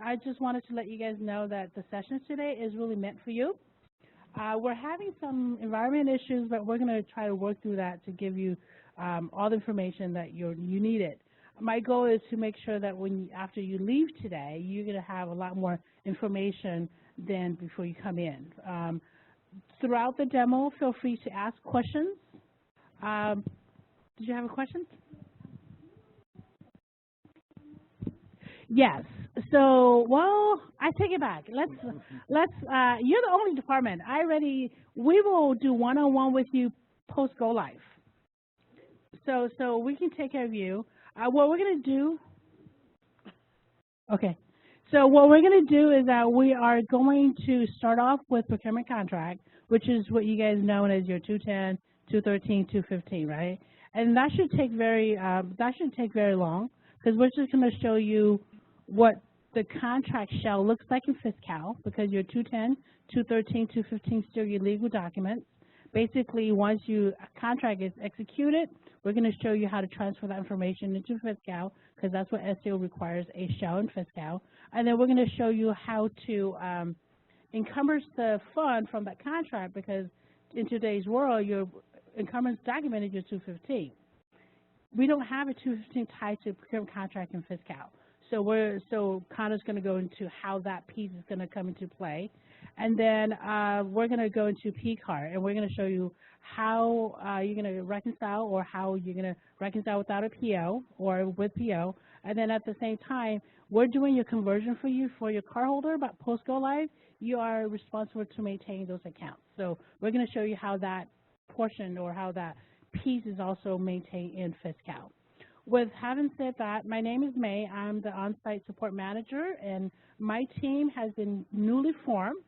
I just wanted to let you guys know that the session today is really meant for you. We're having some environment issues, but we're going to try to work through that to give you all the information that you needed. My goal is to make sure that after you leave today, you're going to have a lot more information than before you come in. Throughout the demo, feel free to ask questions. Did you have a question? Yes. So, well, I take it back. You're the only department. We will do one-on-one with you post go live. So we can take care of you. What we're going to do, okay. So what we're going to do is that we are going to start off with procurement contract, which is what you guys know as your 210, 213, 215, right? And that should take very long, because we're just going to show you what the contract shell looks like in FI Cal, because your 210, 213, 215 still your legal documents. Basically, once a contract is executed, we're going to show you how to transfer that information into FI Cal, because that's what SEO requires, a shell in FI Cal. And then we're going to show you how to encumber the fund from that contract, because in today's world, your encumbrance document is your 215. We don't have a 215 tied to procurement contract in FI Cal. So Connor's going to go into how that piece is going to come into play. And then we're going to go into PCAR, and we're going to show you how you're going to reconcile, or how you're going to reconcile without a PO or with PO. And then at the same time, we're doing your conversion for you for your cardholder, but post-go live, you are responsible to maintain those accounts. So we're going to show you how that portion or how that piece is also maintained in FI Cal. With having said that, my name is May. I'm the on-site support manager, and my team has been newly formed.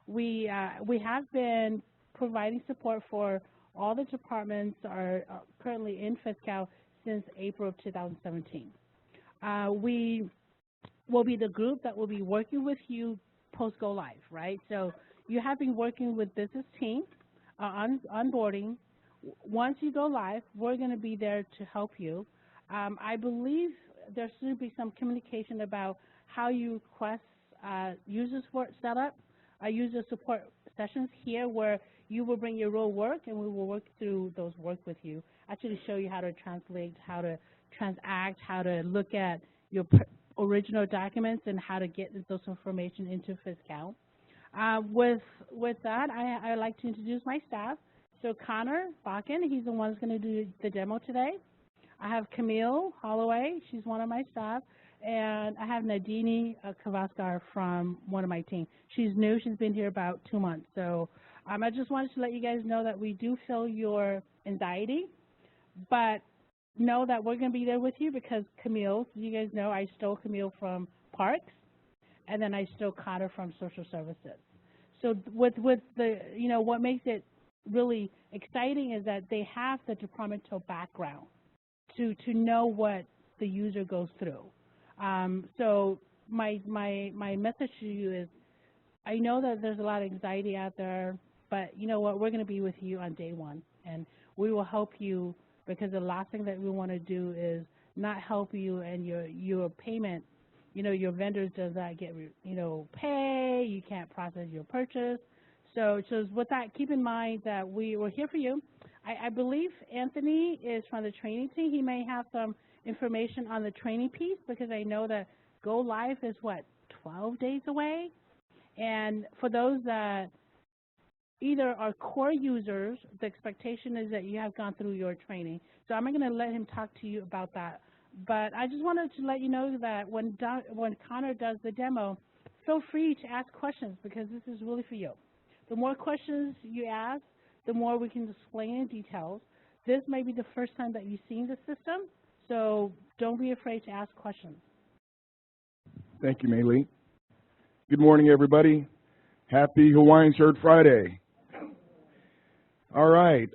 We have been providing support for all the departments are currently in FI Cal since April of 2017. We will be the group that will be working with you post-go live, right? So you have been working with business team on onboarding. Once you go live, we're going to be there to help you. I believe there should be some communication about how you request user support setup, user support sessions here, where you will bring your real work and we will work through those work with you. Actually show you how to translate, how to transact, how to look at your original documents, and how to get those information into FI Cal. With that, I'd like to introduce my staff. So Connor Bakken, he's the one who's going to do the demo today. I have Camille Holloway, she's one of my staff, and I have Nadini Kavaskar from one of my team. She's new, she's been here about 2 months. So I just wanted to let you guys know that we do feel your anxiety, but know that we're going to be there with you, because Camille, you guys know I stole Camille from Parks, and then I stole Connor from Social Services. So with the, what makes it really exciting is that they have the departmental background to know what the user goes through. So my message to you is, I know that there's a lot of anxiety out there, but you know what, we're going to be with you on day one, and we will help you, because the last thing that we want to do is not help you and your payment, your vendors does not get, pay, you can't process your purchase. So with that, keep in mind that we're here for you. I believe Anthony is from the training team. He may have some information on the training piece, because I know that go live is, 12 days away? And for those that either are core users, the expectation is that you have gone through your training. So I'm going to let him talk to you about that. But I just wanted to let you know that when Connor does the demo, feel free to ask questions, because this is really for you. The more questions you ask, the more we can explain in details. This may be the first time that you've seen the system, so don't be afraid to ask questions. Thank you, Maylee. Good morning, everybody. Happy Hawaiian Shirt Friday. All right.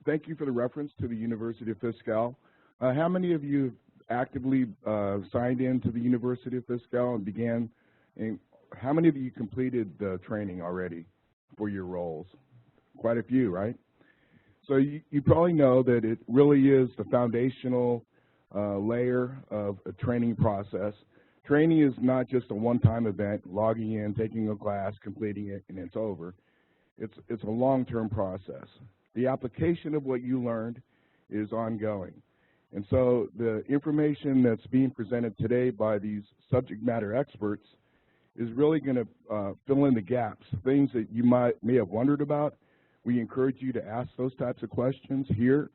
Thank you for the reference to the University of FI Cal. How many of you actively signed in to the University of FI Cal and began? And how many of you completed the training already for your roles? Quite a few, right? So you probably know that it really is the foundational layer of a training process. Training is not just a one-time event, logging in, taking a class, completing it, and it's over. It's a long-term process. The application of what you learned is ongoing. And so the information that's being presented today by these subject matter experts is really going to fill in the gaps, things that you may have wondered about. We encourage you to ask those types of questions here,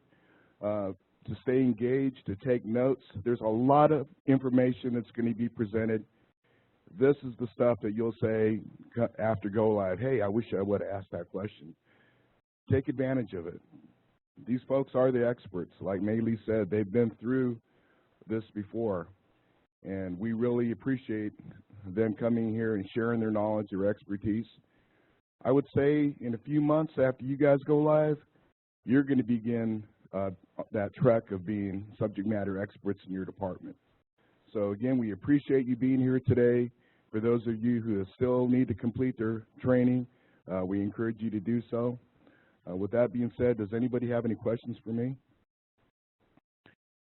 to stay engaged, to take notes. There's a lot of information that's going to be presented. This is the stuff that you'll say after go live, hey, I wish I would have asked that question. Take advantage of it. These folks are the experts. Like Maylee said, they've been through this before, and we really appreciate them coming here and sharing their knowledge, their expertise. I would say in a few months after you guys go live, you're going to begin that trek of being subject matter experts in your department. So again, we appreciate you being here today. For those of you who still need to complete their training, we encourage you to do so. With that being said, does anybody have any questions for me?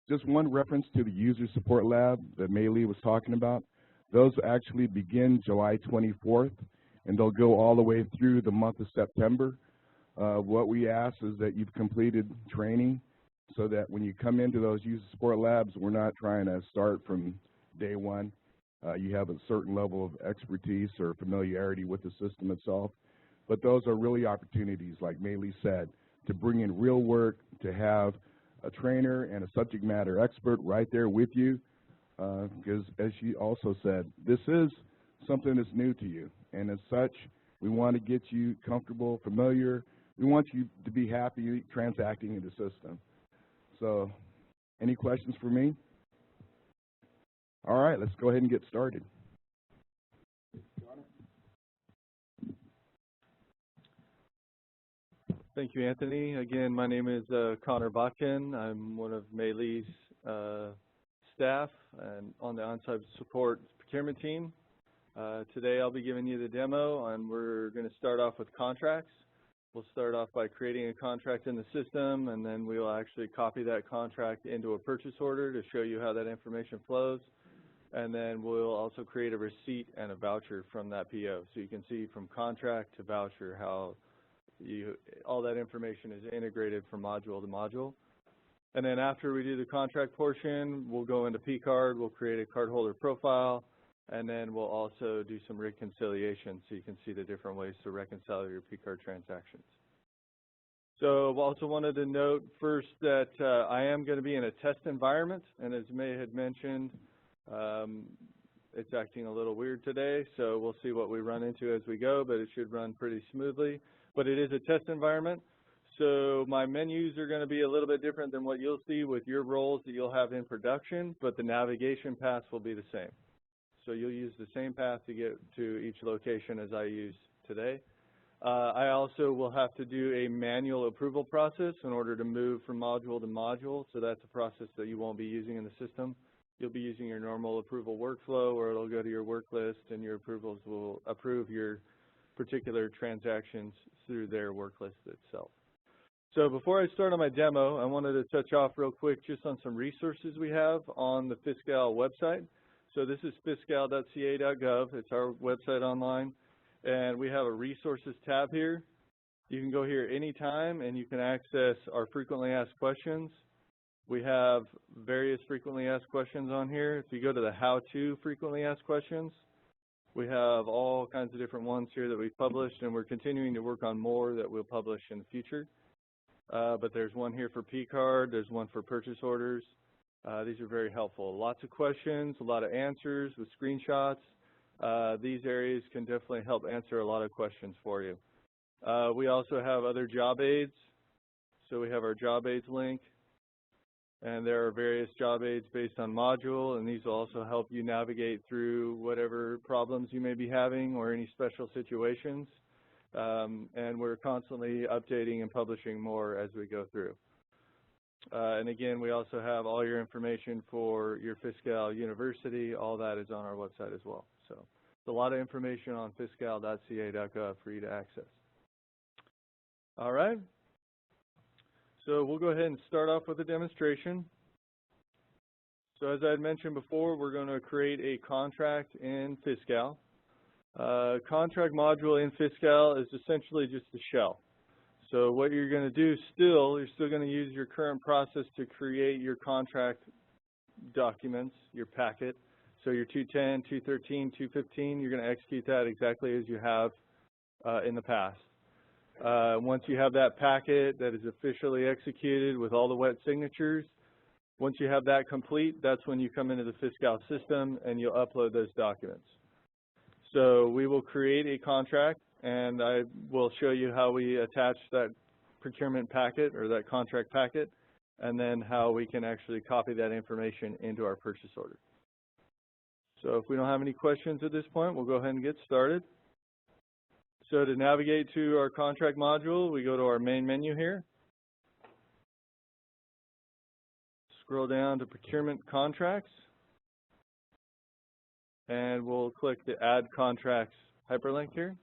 Just one reference to the User Support Lab that Maylee was talking about. Those actually begin July 24th, and they'll go all the way through the month of September. What we ask is that you've completed training so that when you come into those User Support Labs, we're not trying to start from day one. You have a certain level of expertise or familiarity with the system itself. But those are really opportunities, like Maylee said, to bring in real work, to have a trainer and a subject matter expert right there with you, because as she also said, this is something that's new to you. And as such, we want to get you comfortable, familiar. We want you to be happy transacting in the system. So any questions for me? All right, let's go ahead and get started. Thank you, Anthony. Again, my name is Connor Botkin. I'm one of Maylee's staff and on the on-site support procurement team. Today I'll be giving you the demo, and we're going to start off with contracts. We'll start off by creating a contract in the system, and then we'll actually copy that contract into a purchase order to show you how that information flows. And then we'll also create a receipt and a voucher from that PO. So you can see from contract to voucher how all that information is integrated from module to module. And then after we do the contract portion, we'll go into P-card, we'll create a cardholder profile, and then we'll also do some reconciliation so you can see the different ways to reconcile your P-card transactions. So I also wanted to note first that I am going to be in a test environment, and as May had mentioned, it's acting a little weird today, so we'll see what we run into as we go, but it should run pretty smoothly. But it is a test environment, so my menus are going to be a little bit different than what you'll see with your roles that you'll have in production, but the navigation paths will be the same. So you'll use the same path to get to each location as I use today. I also will have to do a manual approval process in order to move from module to module, so that's a process that you won't be using in the system. You'll be using your normal approval workflow, or it'll go to your work list, and your approvals will approve your particular transactions through their work list itself. So before I start on my demo, I wanted to touch off real quick just on some resources we have on the FI Cal website. So this is fiscal.ca.gov. It's our website online, and we have a resources tab here. You can go here anytime, and you can access our frequently asked questions. We have various frequently asked questions on here. If you go to the how-to frequently asked questions, we have all kinds of different ones here that we've published, and we're continuing to work on more that we'll publish in the future. But there's one here for P-card, there's one for purchase orders. These are very helpful. Lots of questions, a lot of answers with screenshots. These areas can definitely help answer a lot of questions for you. We also have other job aids. So we have our job aids link. And there are various job aids based on module, and these will also help you navigate through whatever problems you may be having or any special situations. And we're constantly updating and publishing more as we go through. And again, we also have all your information for your FI Cal University. All that is on our website as well. So it's a lot of information on fiscal.ca.gov for you to access. All right. So we'll go ahead and start off with a demonstration. So as I had mentioned before, we're going to create a contract in FI Cal. Contract module in FI Cal is essentially just a shell. So what you're going to do you're still going to use your current process to create your contract documents, your packet. So your 210, 213, 215, you're going to execute that exactly as you have in the past. Once you have that packet that is officially executed with all the wet signatures, once you have that complete, that's when you come into the FI Cal system and you'll upload those documents. So we will create a contract, and I will show you how we attach that procurement packet or that contract packet, and then how we can actually copy that information into our purchase order. So if we don't have any questions at this point, we'll go ahead and get started. So to navigate to our contract module, we go to our main menu here. Scroll down to Procurement Contracts, and we'll click the Add Contracts hyperlink here.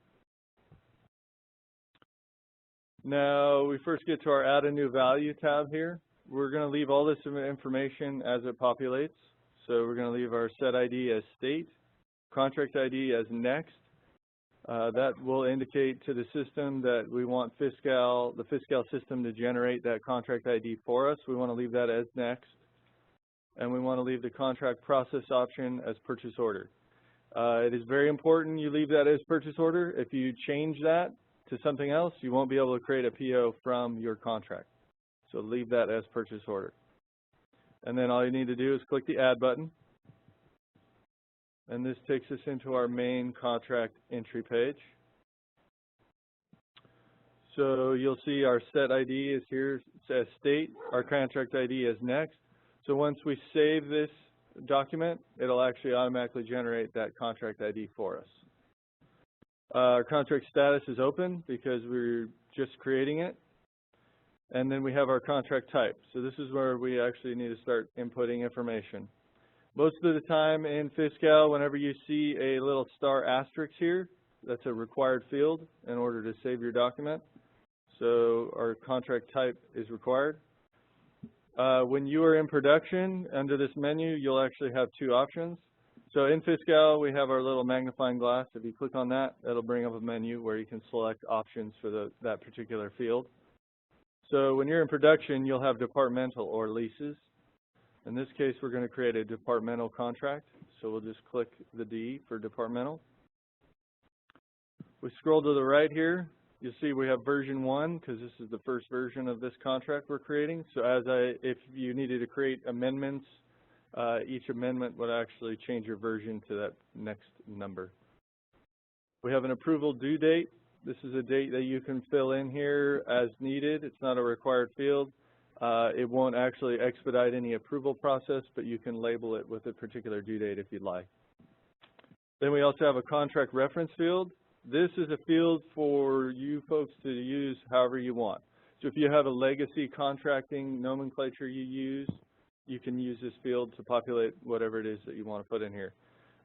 Now, we first get to our Add a New Value tab here. We're going to leave all this information as it populates. So we're going to leave our set ID as state, contract ID as next. That will indicate to the system that we want the FI Cal system to generate that contract ID for us. We want to leave that as next. And we want to leave the contract process option as purchase order. It is very important you leave that as purchase order. If you change that to something else, you won't be able to create a PO from your contract. So leave that as purchase order. And then all you need to do is click the Add button. And this takes us into our main contract entry page. So you'll see our set ID is here, it says state, our contract ID is next. So once we save this document, it'll actually automatically generate that contract ID for us. Our contract status is open because we're just creating it. And then we have our contract type. So this is where we actually need to start inputting information. Most of the time in FI Cal, whenever you see a little star asterisk here, that's a required field in order to save your document. So our contract type is required. When you are in production, under this menu, you'll actually have two options. So in FI Cal, we have our little magnifying glass. If you click on that, it'll bring up a menu where you can select options for that particular field. So when you're in production, you'll have departmental or leases. In this case, we're going to create a departmental contract. So we'll just click the D for departmental. We scroll to the right here. You'll see we have version 1 because this is the first version of this contract we're creating. So if you needed to create amendments, each amendment would actually change your version to that next number. We have an approval due date. This is a date that you can fill in here as needed. It's not a required field. It won't actually expedite any approval process, but you can label it with a particular due date if you'd like. Then we also have a contract reference field. This is a field for you folks to use however you want. So if you have a legacy contracting nomenclature you use, you can use this field to populate whatever it is that you want to put in here.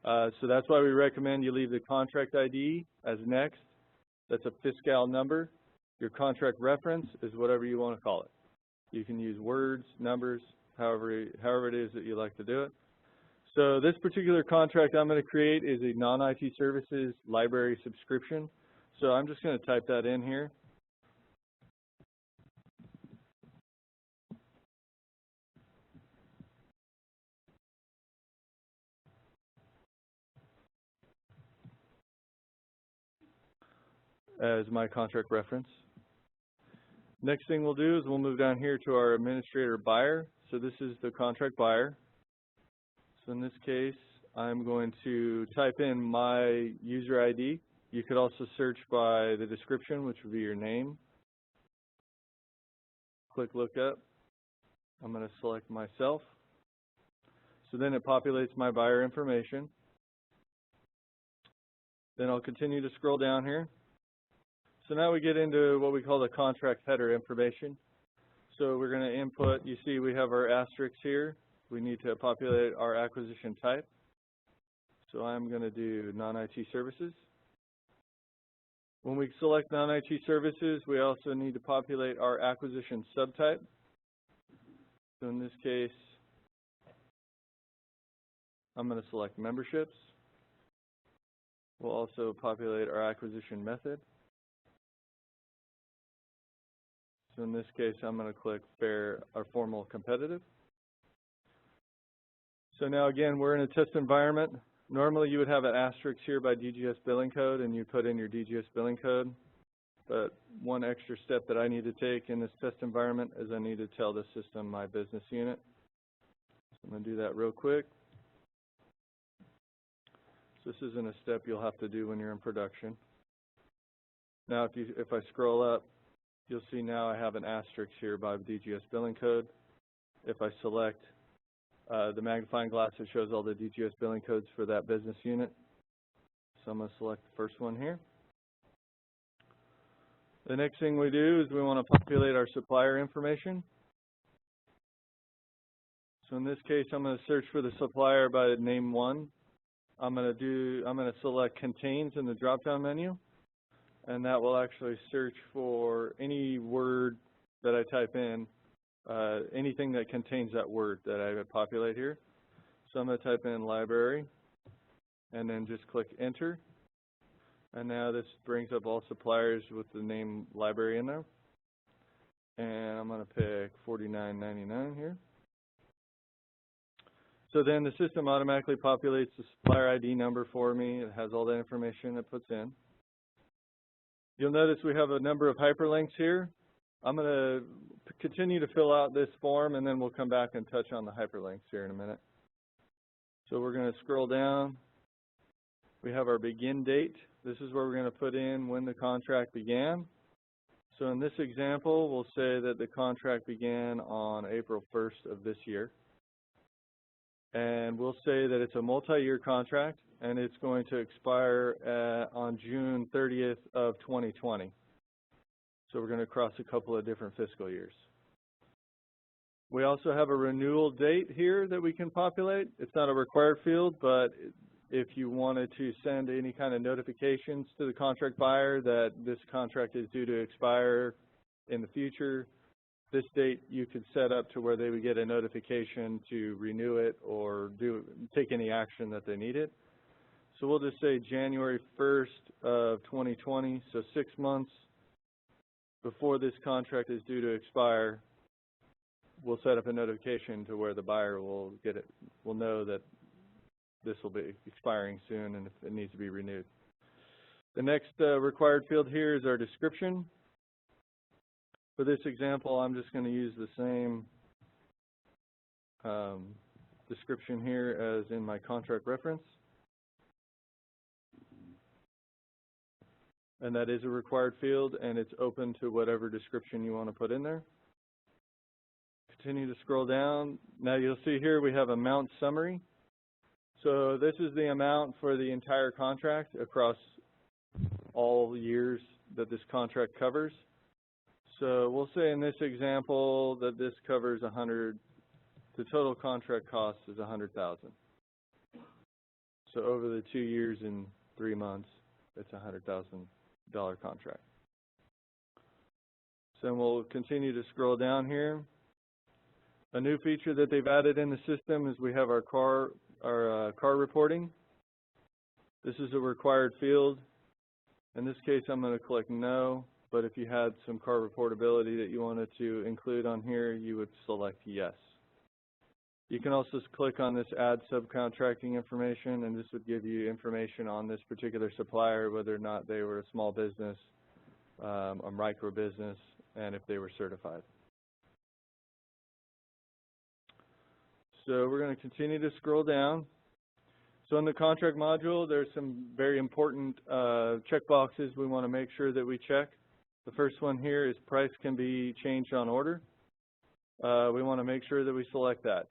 So that's why we recommend you leave the contract ID as next. That's a FI Cal number. Your contract reference is whatever you want to call it. You can use words, numbers, however it is that you like to do it. So this particular contract I'm going to create is a non-IT services library subscription. So I'm just going to type that in here. As my contract reference. Next thing we'll do is we'll move down here to our administrator buyer. So this is the contract buyer. So in this case, I'm going to type in my user ID. You could also search by the description, which would be your name. Click look up. I'm going to select myself. So then it populates my buyer information. Then I'll continue to scroll down here. So now we get into what we call the contract header information. So we're going to input, you see we have our asterisks here. We need to populate our acquisition type. So I'm going to do non-IT services. When we select non-IT services, we also need to populate our acquisition subtype. So in this case, I'm going to select memberships. We'll also populate our acquisition method. So in this case, I'm going to click fair or formal competitive. So now again, we're in a test environment. Normally you would have an asterisk here by DGS billing code and you put in your DGS billing code. But one extra step that I need to take in this test environment is I need to tell the system my business unit. So I'm going to do that real quick. So this isn't a step you'll have to do when you're in production. Now if I scroll up, you'll see now I have an asterisk here by DGS billing code. If I select the magnifying glass, it shows all the DGS billing codes for that business unit. So I'm going to select the first one here. The next thing we do is we want to populate our supplier information. So in this case, I'm going to search for the supplier by name 1. I'm going to select contains in the drop-down menu, and that will actually search for any word that I type in, anything that contains that word that I would populate here. So I'm going to type in library, and then just click enter. And now this brings up all suppliers with the name library in there. And I'm going to pick $49.99 here. So then the system automatically populates the supplier ID number for me. It has all the information it puts in. You'll notice we have a number of hyperlinks here. I'm going to continue to fill out this form, and then we'll come back and touch on the hyperlinks here in a minute. So we're going to scroll down. We have our begin date. This is where we're going to put in when the contract began. So in this example, we'll say that the contract began on April 1st of this year. And we'll say that it's a multi-year contract, and it's going to expire on June 30th of 2020. So we're going to cross a couple of different fiscal years. We also have a renewal date here that we can populate. It's not a required field, but if you wanted to send any kind of notifications to the contract buyer that this contract is due to expire in the future, this date you could set up to where they would get a notification to renew it or take any action that they needed. So we'll just say January 1st of 2020, so 6 months before this contract is due to expire, we'll set up a notification to where the buyer will get it, will know that this will be expiring soon and if it needs to be renewed. The next required field here is our description. For this example, I'm just going to use the same description here as in my contract reference. And that is a required field, and it's open to whatever description you want to put in there. Continue to scroll down. Now you'll see here we have amount summary. So this is the amount for the entire contract across all years that this contract covers. So we'll say in this example that this covers 100, the total contract cost is 100,000. So over the 2 years and 3 months, it's a $100,000 contract. So we'll continue to scroll down here. A new feature that they've added in the system is we have our car reporting. This is a required field. In this case, I'm going to click no, but if you had some car reportability that you wanted to include on here, you would select yes. You can also click on this add subcontracting information, and this would give you information on this particular supplier, whether or not they were a small business, a micro business, and if they were certified. So we're going to continue to scroll down. So in the contract module, there's some very important checkboxes we want to make sure that we check. The first one here is price can be changed on order. We want to make sure that we select that.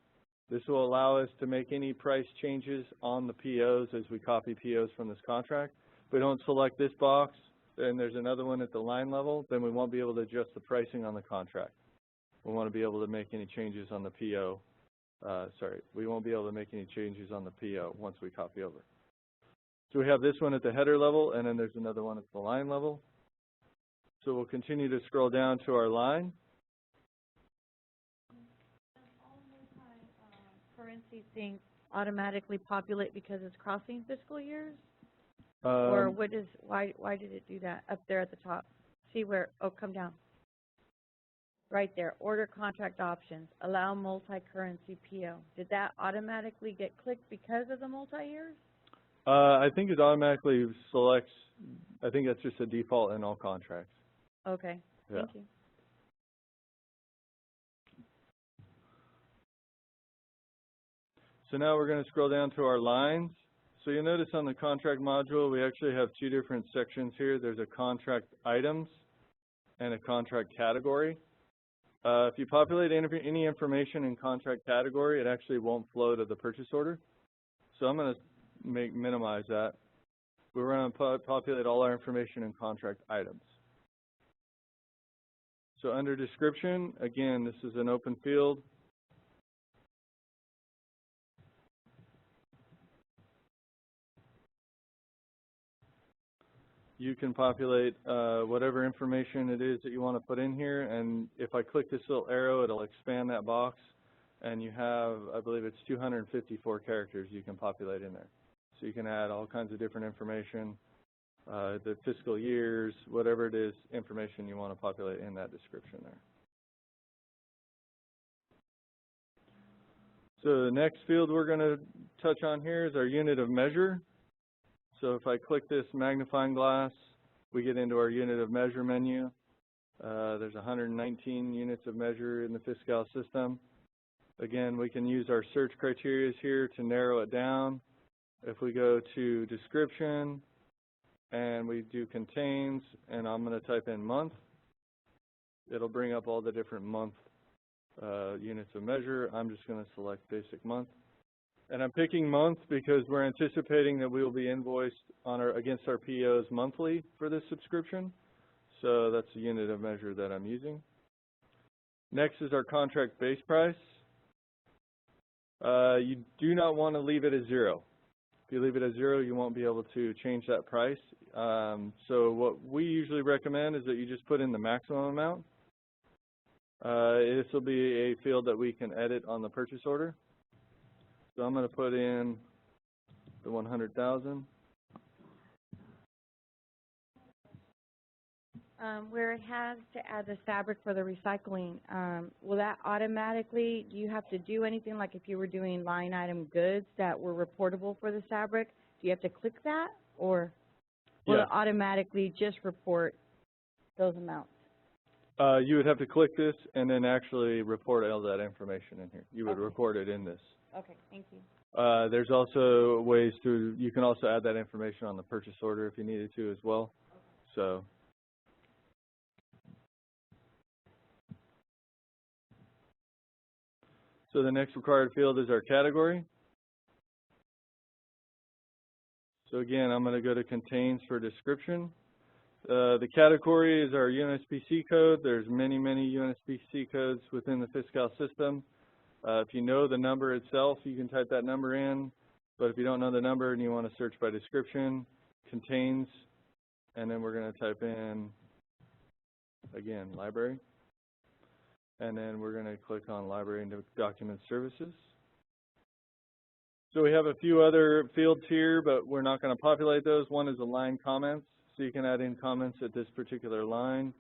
This will allow us to make any price changes on the POs as we copy POs from this contract. If we don't select this box, and there's another one at the line level, then we won't be able to adjust the pricing on the contract. We want to be able to make any changes on the PO. We won't be able to make any changes on the PO once we copy over. So we have this one at the header level, and then there's another one at the line level. So we'll continue to scroll down to our line. All multi-currency things automatically populate because it's crossing fiscal years? Or what is, why did it do that up there at the top? See where, oh, come down. Right there, order contract options, allow multi-currency PO. Did that automatically get clicked because of the multi-years? I think it automatically selects, I think that's just a default in all contracts. Okay, Yeah. thank you. So now we're going to scroll down to our lines. So you'll notice on the contract module, we actually have two different sections here. There's a contract items and a contract category. If you populate any information in contract category, it actually won't flow to the purchase order. So I'm going to minimize that. We're going to populate all our information in contract items. So under description, again, this is an open field. You can populate whatever information it is that you want to put in here, and if I click this little arrow, it'll expand that box, and you have, I believe it's 254 characters you can populate in there. So you can add all kinds of different information, the fiscal years, whatever it is, information you want to populate in that description there. So the next field we're going to touch on here is our unit of measure. So if I click this magnifying glass, we get into our unit of measure menu. There's 119 units of measure in the FI Cal system. Again, we can use our search criteria here to narrow it down. If we go to description and we do contains, and I'm going to type in month, it'll bring up all the different month units of measure. I'm just going to select basic month. And I'm picking month because we're anticipating that we will be invoiced on against our POs monthly for this subscription. So that's the unit of measure that I'm using. Next is our contract base price. You do not want to leave it at 0. If you leave it at 0, you won't be able to change that price. So what we usually recommend is that you just put in the maximum amount. This will be a field that we can edit on the purchase order. So I'm going to put in the 100,000. Where it has to add the fabric for the recycling, will that automatically, do you have to do anything like if you were doing line item goods that were reportable for the fabric? Do you have to click that, or will it automatically just report those amounts? You would have to click this and then actually report all that information in here. You would record it in this. Okay, thank you. There's also ways to, you can also add that information on the purchase order if you needed to as well. So. So the next required field is our category. So again, I'm going to go to contains for description. The category is our UNSPC code. There's many, many UNSPC codes within the FI Cal system. If you know the number itself, you can type that number in. But if you don't know the number and you want to search by description, contains, and then we're going to type in, again, library. And then we're going to click on library and document services. So we have a few other fields here, but we're not going to populate those. One is align comments. So you can add in comments at this particular line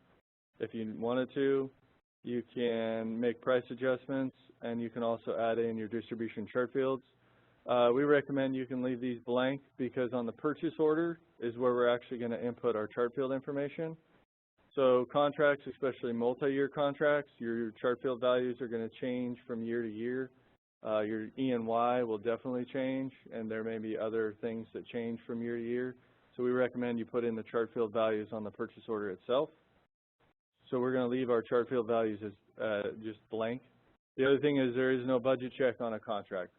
if you wanted to. You can make price adjustments, and you can also add in your distribution chart fields. We recommend you can leave these blank because on the purchase order is where we're actually going to input our chart field information. So contracts, especially multi-year contracts, your chart field values are going to change from year to year. Your E&Y will definitely change, and there may be other things that change from year to year. So we recommend you put in the chart field values on the purchase order itself. So we're going to leave our chart field values as just blank. The other thing is there is no budget check on a contract.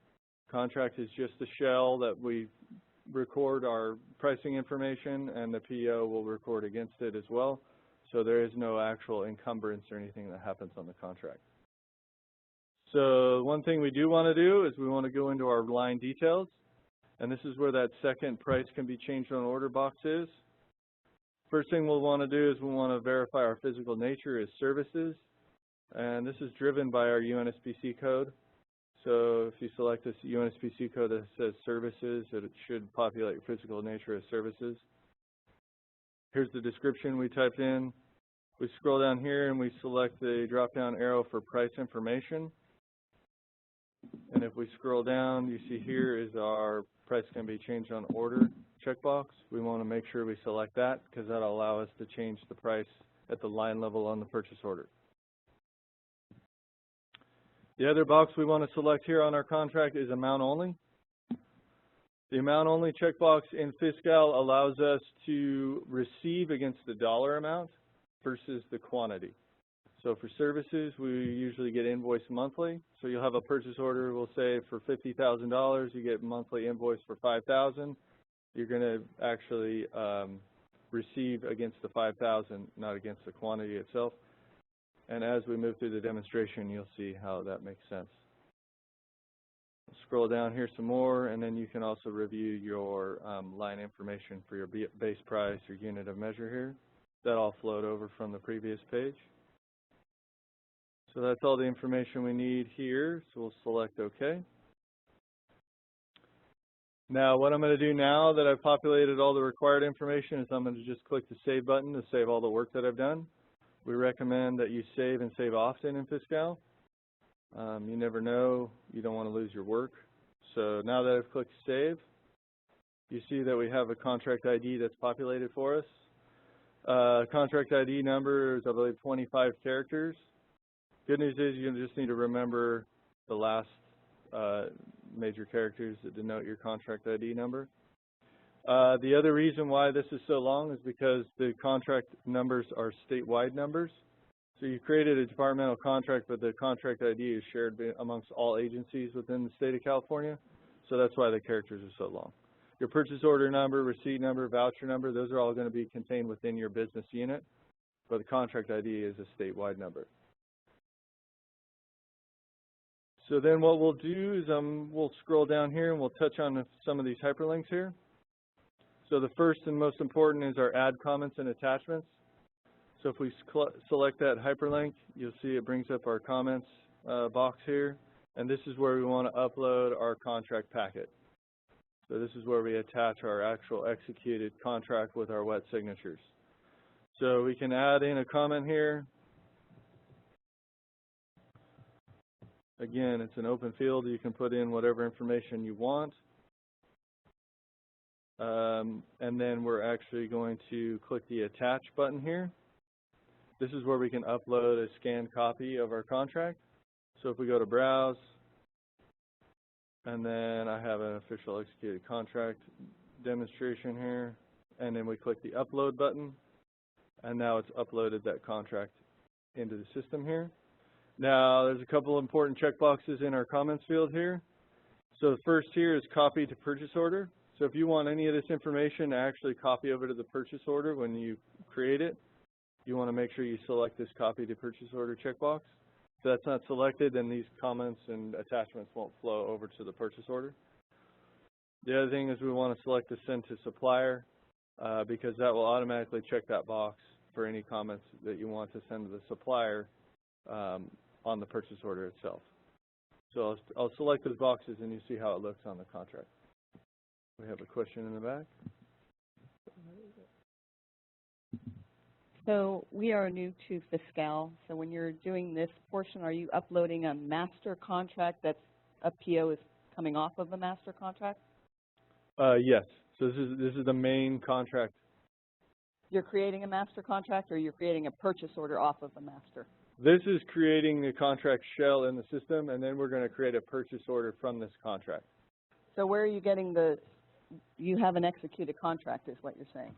Contract is just a shell that we record our pricing information, and the PO will record against it as well. So there is no actual encumbrance or anything that happens on the contract. So one thing we do want to do is we want to go into our line details. And this is where that second price can be changed on order box is. First thing we'll want to do is we want to verify our physical nature as services. And this is driven by our UNSPC code. So if you select this UNSPC code that says services, it should populate physical nature as services. Here's the description we typed in. We scroll down here and we select the drop-down arrow for price information. And if we scroll down, you see here is our price can be changed on order checkbox. We want to make sure we select that because that'll allow us to change the price at the line level on the purchase order. The other box we want to select here on our contract is amount only. The amount only checkbox in FI Cal allows us to receive against the dollar amount versus the quantity. So for services, we usually get invoiced monthly. So you'll have a purchase order, we'll say for $50,000, you get monthly invoice for $5,000. You're going to actually receive against the $5,000, not against the quantity itself. And as we move through the demonstration, you'll see how that makes sense. Scroll down here some more, and then you can also review your line information for your base price, your unit of measure here. That all flowed over from the previous page. So that's all the information we need here, so we'll select OK. Now what I'm going to do now that I've populated all the required information is I'm going to just click the Save button to save all the work that I've done. We recommend that you save and save often in FI Cal. You never know, you don't want to lose your work. So now that I've clicked Save, you see that we have a contract ID that's populated for us. Contract ID number is, I believe, 25 characters. Good news is you just need to remember the last major characters that denote your contract ID number. The other reason why this is so long is because the contract numbers are statewide numbers. So you created a departmental contract, but the contract ID is shared amongst all agencies within the state of California. So that's why the characters are so long. Your purchase order number, receipt number, voucher number, those are all going to be contained within your business unit, but the contract ID is a statewide number. So then what we'll do is we'll scroll down here and we'll touch on some of these hyperlinks here. So the first and most important is our add comments and attachments. So if we select that hyperlink, you'll see it brings up our comments box here. And this is where we want to upload our contract packet. So this is where we attach our actual executed contract with our wet signatures. So we can add in a comment here. Again, it's an open field. You can put in whatever information you want. And then we're actually going to click the Attach button here. This is where we can upload a scanned copy of our contract. So if we go to Browse, and then I have an official executed contract demonstration here, and then we click the Upload button, and now it's uploaded that contract into the system here. Now, there's a couple important checkboxes in our comments field here. So the first here is copy to purchase order. So if you want any of this information to actually copy over to the purchase order when you create it, you want to make sure you select this copy to purchase order checkbox. If that's not selected, then these comments and attachments won't flow over to the purchase order. The other thing is we want to select the send to supplier because that will automatically check that box for any comments that you want to send to the supplier on the purchase order itself. So I'll select those boxes and you see how it looks on the contract. We have a question in the back. So we are new to FI Cal. So when you're doing this portion, are you uploading a master contract that's a PO is coming off of a master contract? Yes. So this is the main contract. You're creating a master contract, or you're creating a purchase order off of a master? This is creating the contract shell in the system, and then we're going to create a purchase order from this contract. So where are you getting you have an executed contract is what you're saying?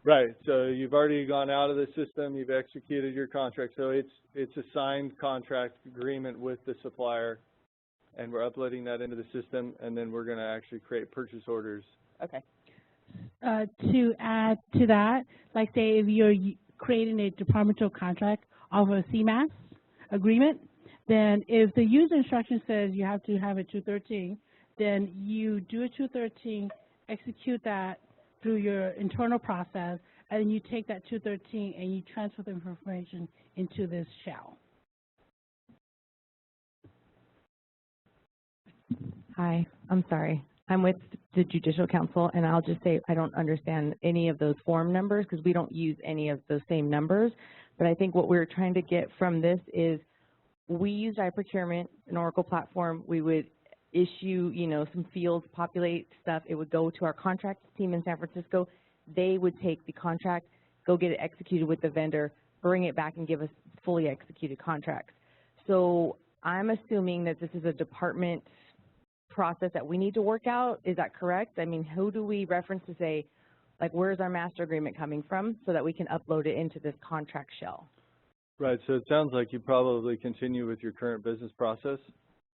Right. So you've already gone out of the system, you've executed your contract. So it's a signed contract agreement with the supplier, and we're uploading that into the system, and then we're going to actually create purchase orders. Okay. To add to that, like say if you're creating a departmental contract off of a CMAS agreement, then if the user instruction says you have to have a 213, then you do a 213, execute that through your internal process, and you take that 213 and you transfer the information into this shell. Hi, I'm sorry. I'm with the Judicial Council, and I'll just say I don't understand any of those form numbers because we don't use any of those same numbers. But I think what we're trying to get from this is we use iProcurement, an Oracle platform. We would issue, you know, some fields, populate stuff. It would go to our contracts team in San Francisco. They would take the contract, go get it executed with the vendor, bring it back and give us fully executed contracts. So I'm assuming that this is a department process that we need to work out. Is that correct? I mean, who do we reference to say, like, where's our master agreement coming from so that we can upload it into this contract shell? Right, so it sounds like you probably continue with your current business process,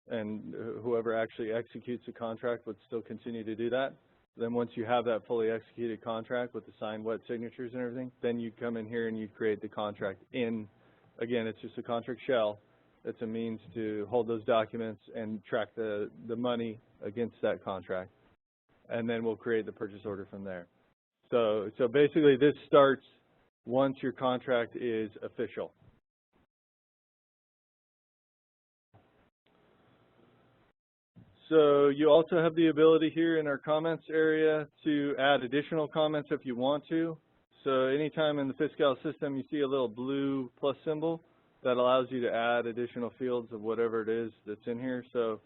and whoever actually executes the contract would still continue to do that. Then once you have that fully executed contract with the signed wet signatures and everything, then you come in here and you create the contract in, again, it's just a contract shell. It's a means to hold those documents and track the money against that contract. And then we'll create the purchase order from there. So basically this starts once your contract is official. So you also have the ability here in our comments area to add additional comments if you want to. So anytime in the FI Cal system you see a little blue plus symbol, that allows you to add additional fields of whatever it is that's in here. So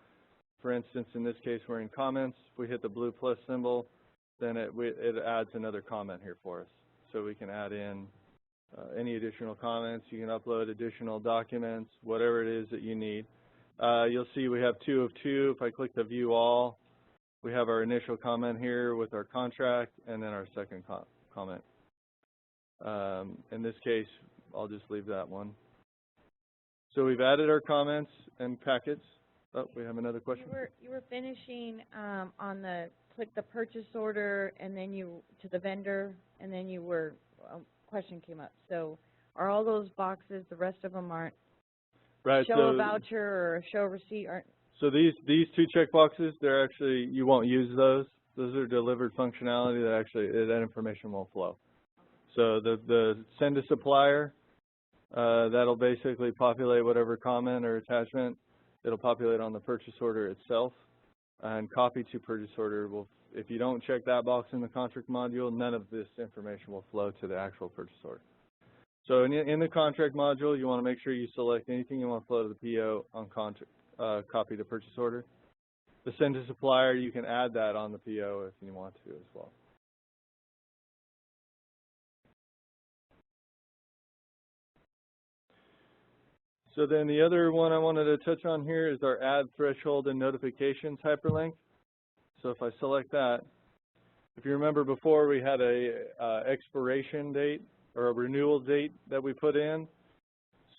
for instance, in this case, we're in comments. If we hit the blue plus symbol, then it adds another comment here for us. So we can add in any additional comments. You can upload additional documents, whatever it is that you need. You'll see we have 2 of 2. If I click the view all, we have our initial comment here with our contract and then our second comment. In this case, I'll just leave that one. So we've added our comments and packets. Oh, we have another question. You were finishing on the click the purchase order and then to the vendor, and then question came up. So are all those boxes, the rest of them aren't? Right. Show a voucher or show a receipt aren't? So these 2 check boxes, they're actually, you won't use those. Those are delivered functionality that actually, that information won't flow. So the send to supplier, that'll basically populate whatever comment or attachment. It'll populate on the purchase order itself. And copy to purchase order will, if you don't check that box in the contract module, none of this information will flow to the actual purchase order. So in the contract module, you want to make sure you select anything you want to flow to the PO on contract, copy to purchase order. The send to supplier, you can add that on the PO if you want to as well. So then the other one I wanted to touch on here is our add threshold and notifications hyperlink. So if I select that, if you remember before we had a expiration date or a renewal date that we put in.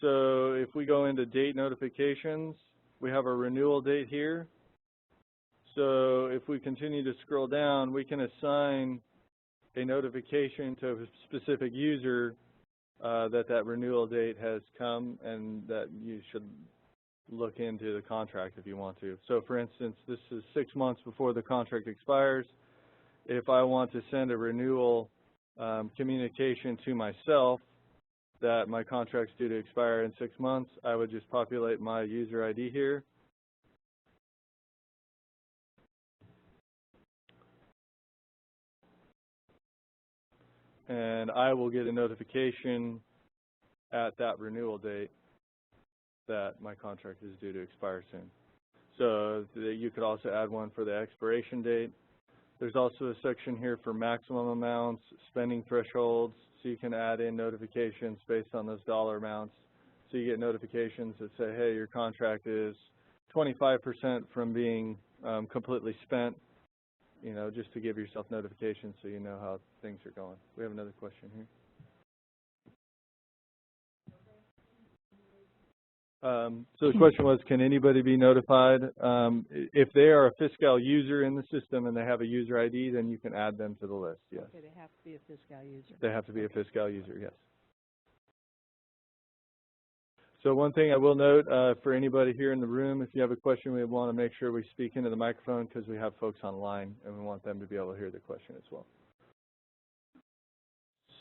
So if we go into date notifications, we have a renewal date here. So if we continue to scroll down, we can assign a notification to a specific user that renewal date has come and that you should look into the contract if you want to. So for instance, this is 6 months before the contract expires. If I want to send a renewal communication to myself that my contract's due to expire in 6 months, I would just populate my user ID here. And I will get a notification at that renewal date that my contract is due to expire soon. So you could also add one for the expiration date. There's also a section here for maximum amounts, spending thresholds, so you can add in notifications based on those dollar amounts. So you get notifications that say, hey, your contract is 25% from being completely spent, you know, just to give yourself notifications so you know how things are going. We have another question here. So the question was, can anybody be notified? If they are a FI Cal user in the system and they have a user ID, then you can add them to the list, yes. Okay, they have to be a FI Cal user. They have to be a FI Cal user, yes. So one thing I will note for anybody here in the room, if you have a question, we want to make sure we speak into the microphone because we have folks online and we want them to be able to hear the question as well.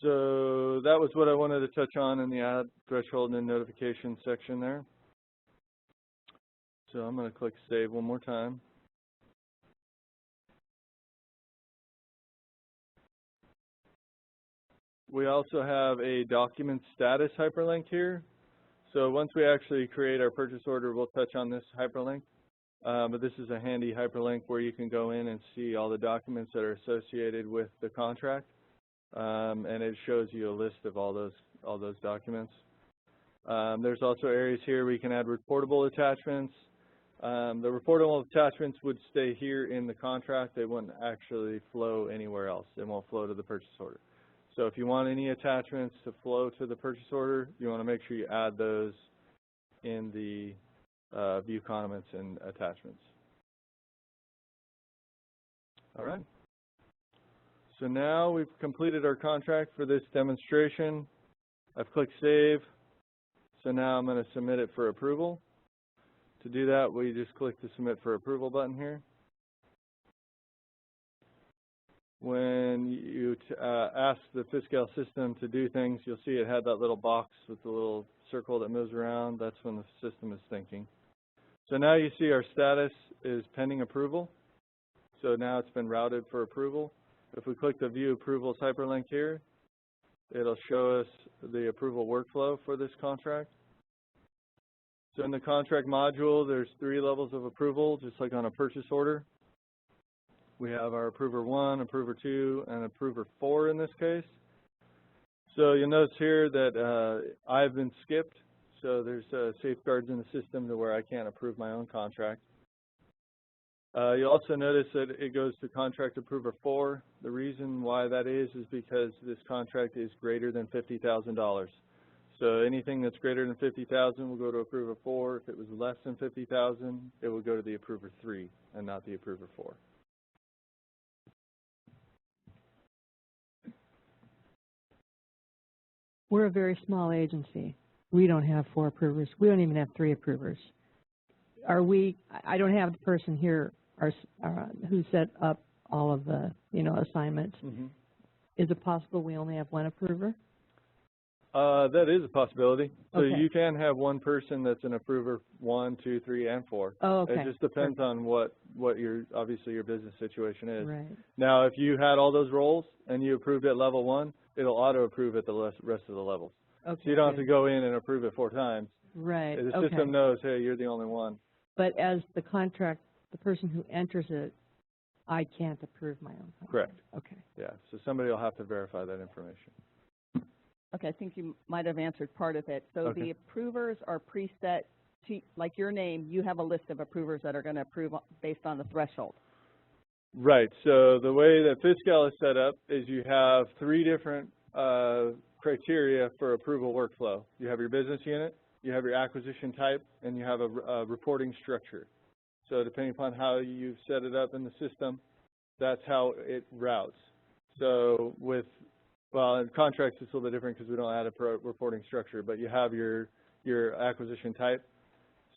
So that was what I wanted to touch on in the add threshold and notification section there. So I'm going to click save one more time. We also have a document status hyperlink here. So once we actually create our purchase order, we'll touch on this hyperlink. But this is a handy hyperlink where you can go in and see all the documents that are associated with the contract. And it shows you a list of all those documents. There's also areas here where you can add reportable attachments. The reportable attachments would stay here in the contract. They wouldn't actually flow anywhere else. They won't flow to the purchase order. So if you want any attachments to flow to the purchase order, you want to make sure you add those in the view condiments and attachments. All right. So now we've completed our contract for this demonstration. I've clicked Save. So now I'm going to submit it for approval. To do that, we just click the Submit for Approval button here. When you ask the FI Cal system to do things, you'll see it had that little box with the little circle that moves around. That's when the system is thinking. So now you see our status is pending approval. So now it's been routed for approval. If we click the View Approvals hyperlink here, it'll show us the approval workflow for this contract. So in the contract module, there's 3 levels of approval, just like on a purchase order. We have our Approver 1, Approver 2, and Approver 4 in this case. So you'll notice here that I've been skipped. So there's safeguards in the system to where I can't approve my own contract. You'll also notice that it goes to Contract Approver 4. The reason why that is because this contract is greater than $50,000. So anything that's greater than $50,000 will go to Approver 4. If it was less than $50,000, it will go to the Approver 3 and not the Approver 4. We're a very small agency. We don't have 4 approvers. We don't even have 3 approvers. Are we? I don't have the person here who set up all of the assignments. Mm-hmm. Is it possible we only have 1 approver? That is a possibility. So okay. You can have 1 person that's an approver 1, 2, 3, and 4. Oh, okay. It just depends on what obviously your business situation is. Right. Now, if you had all those roles and you approved at level 1, it'll auto-approve at the rest of the levels. Okay. So you don't have to go in and approve it 4 times. Right. The system knows, hey, you're the only one. But as the contract, the person who enters it, I can't approve my own contract. Correct. Okay. Yeah. So somebody will have to verify that information. Okay, I think you might have answered part of it. So the approvers are preset to, like your name, you have a list of approvers that are going to approve based on the threshold. Right. So the way that FI Cal is set up is you have 3 different criteria for approval workflow. You have your business unit, you have your acquisition type, and you have a reporting structure. So depending upon how you've set it up in the system, that's how it routes. So well, in contracts it's a little bit different because we don't add a reporting structure, but you have your acquisition type.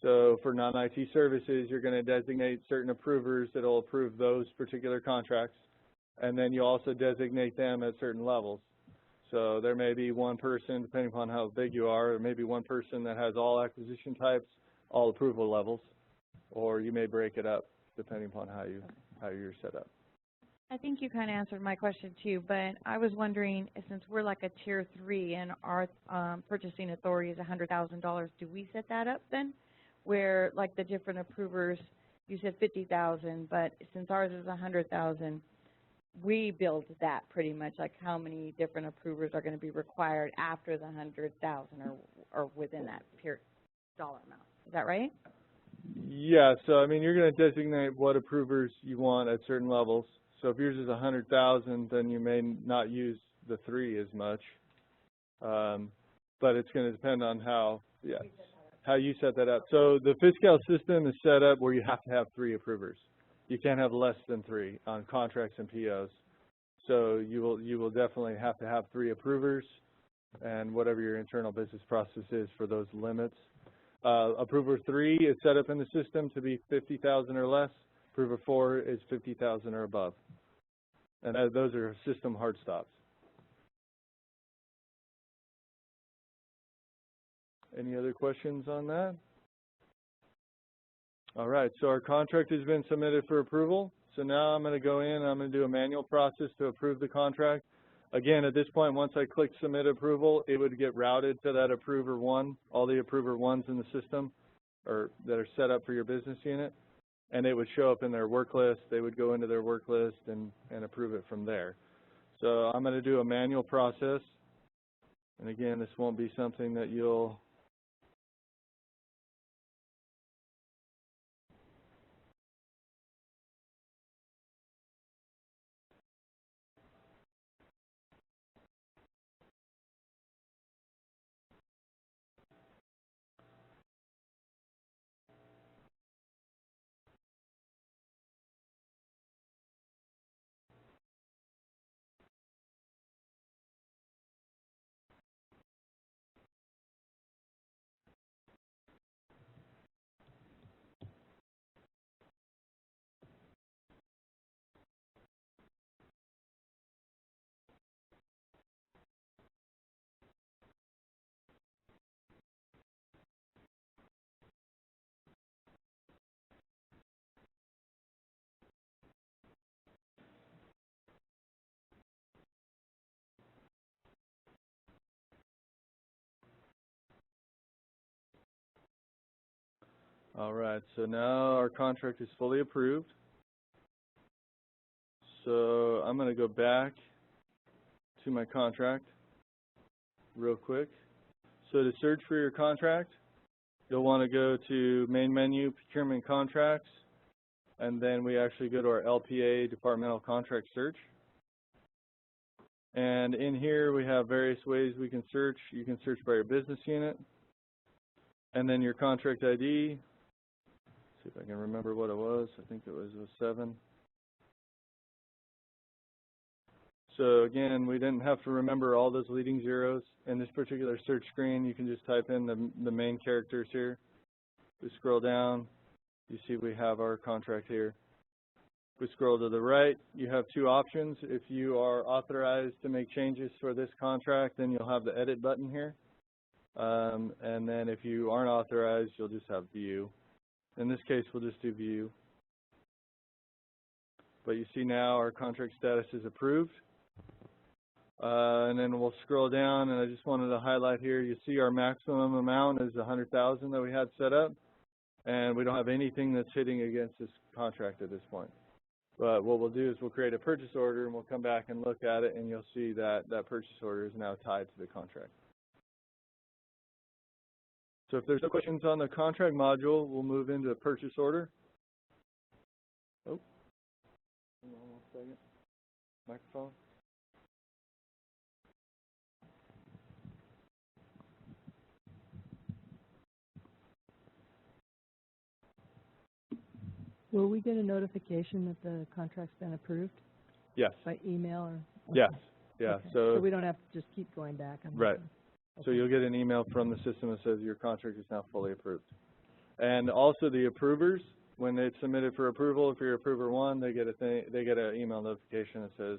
So for non-IT services, you're going to designate certain approvers that will approve those particular contracts, and then you also designate them at certain levels. So there may be 1 person, depending upon how big you are, or maybe 1 person that has all acquisition types, all approval levels, or you may break it up depending upon how you're set up. I think you kind of answered my question too, but I was wondering, since we're like a tier 3 and our purchasing authority is $100,000, do we set that up then? Where like the different approvers, you said 50,000, but since ours is 100,000, we build that pretty much, like how many different approvers are going to be required after the 100,000 or within that dollar amount. Is that right? Yeah. So I mean, you're going to designate what approvers you want at certain levels. So if yours is 100,000, then you may not use the 3 as much, but it's going to depend on how you set that up. So the FI Cal system is set up where you have to have 3 approvers. You can't have less than 3 on contracts and POs. So you will definitely have to have 3 approvers, and whatever your internal business process is for those limits. Approver 3 is set up in the system to be 50,000 or less. Approver 4 is 50,000 or above. And those are system hard stops. Any other questions on that? All right, so our contract has been submitted for approval. So now I'm going to go in and I'm going to do a manual process to approve the contract. Again, at this point, once I click submit approval, it would get routed to that approver one, all the approver ones in the system or that are set up for your business unit, and it would show up in their work list. They would go into their work list and approve it from there. So I'm going to do a manual process, and again, this won't be something that you'll All right, so now our contract is fully approved. So I'm going to go back to my contract real quick. So to search for your contract, you'll want to go to main menu, Procurement Contracts, and then we actually go to our LPA Departmental Contract Search. And in here we have various ways we can search. You can search by your business unit, and then your contract ID. See if I can remember what it was. I think it was 07. So again, we didn't have to remember all those leading zeros. In this particular search screen, you can just type in the main characters here. We scroll down, you see we have our contract here. We scroll to the right, you have two options. If you are authorized to make changes for this contract, then you'll have the edit button here. And then if you aren't authorized, you'll just have view. In this case, we'll just do view. But you see now our contract status is approved. And then we'll scroll down, and I just wanted to highlight here, you see our maximum amount is $100,000 that we had set up, and we don't have anything that's hitting against this contract at this point. But what we'll do is we'll create a purchase order, and we'll come back and look at it, and you'll see that that purchase order is now tied to the contract. So if there's no questions on the contract module, we'll move into the purchase order. Oh, hold on 1 second. Microphone. Will we get a notification that the contract's been approved? Yes. By email or? Okay. Yes. Yeah. Okay. So we don't have to just keep going back on right. Okay. So you'll get an email from the system that says your contract is now fully approved. And also the approvers, when it's submitted for approval, if you're approver one, they get an email notification that says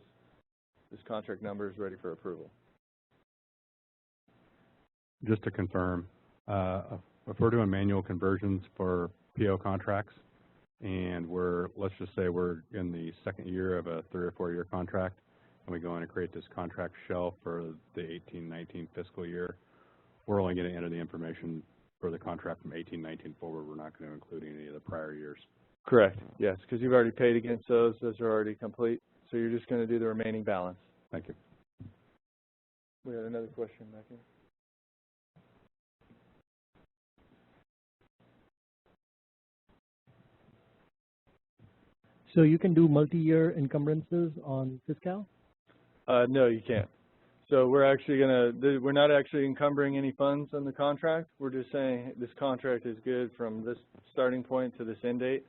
this contract number is ready for approval. Just to confirm, if we're doing manual conversions for PO contracts, and let's just say we're in the second year of a 3 or 4 year contract, and we go in and create this contract shell for the 18-19 fiscal year, we're only going to enter the information for the contract from 18-19 forward. We're not going to include any of the prior years. Correct, yes, because you've already paid against those. Those are already complete. So you're just going to do the remaining balance. Thank you. We had another question back here. So you can do multi-year encumbrances on FI Cal? No, you can't. So we're actually we're not actually encumbering any funds on the contract. We're just saying this contract is good from this starting point to this end date.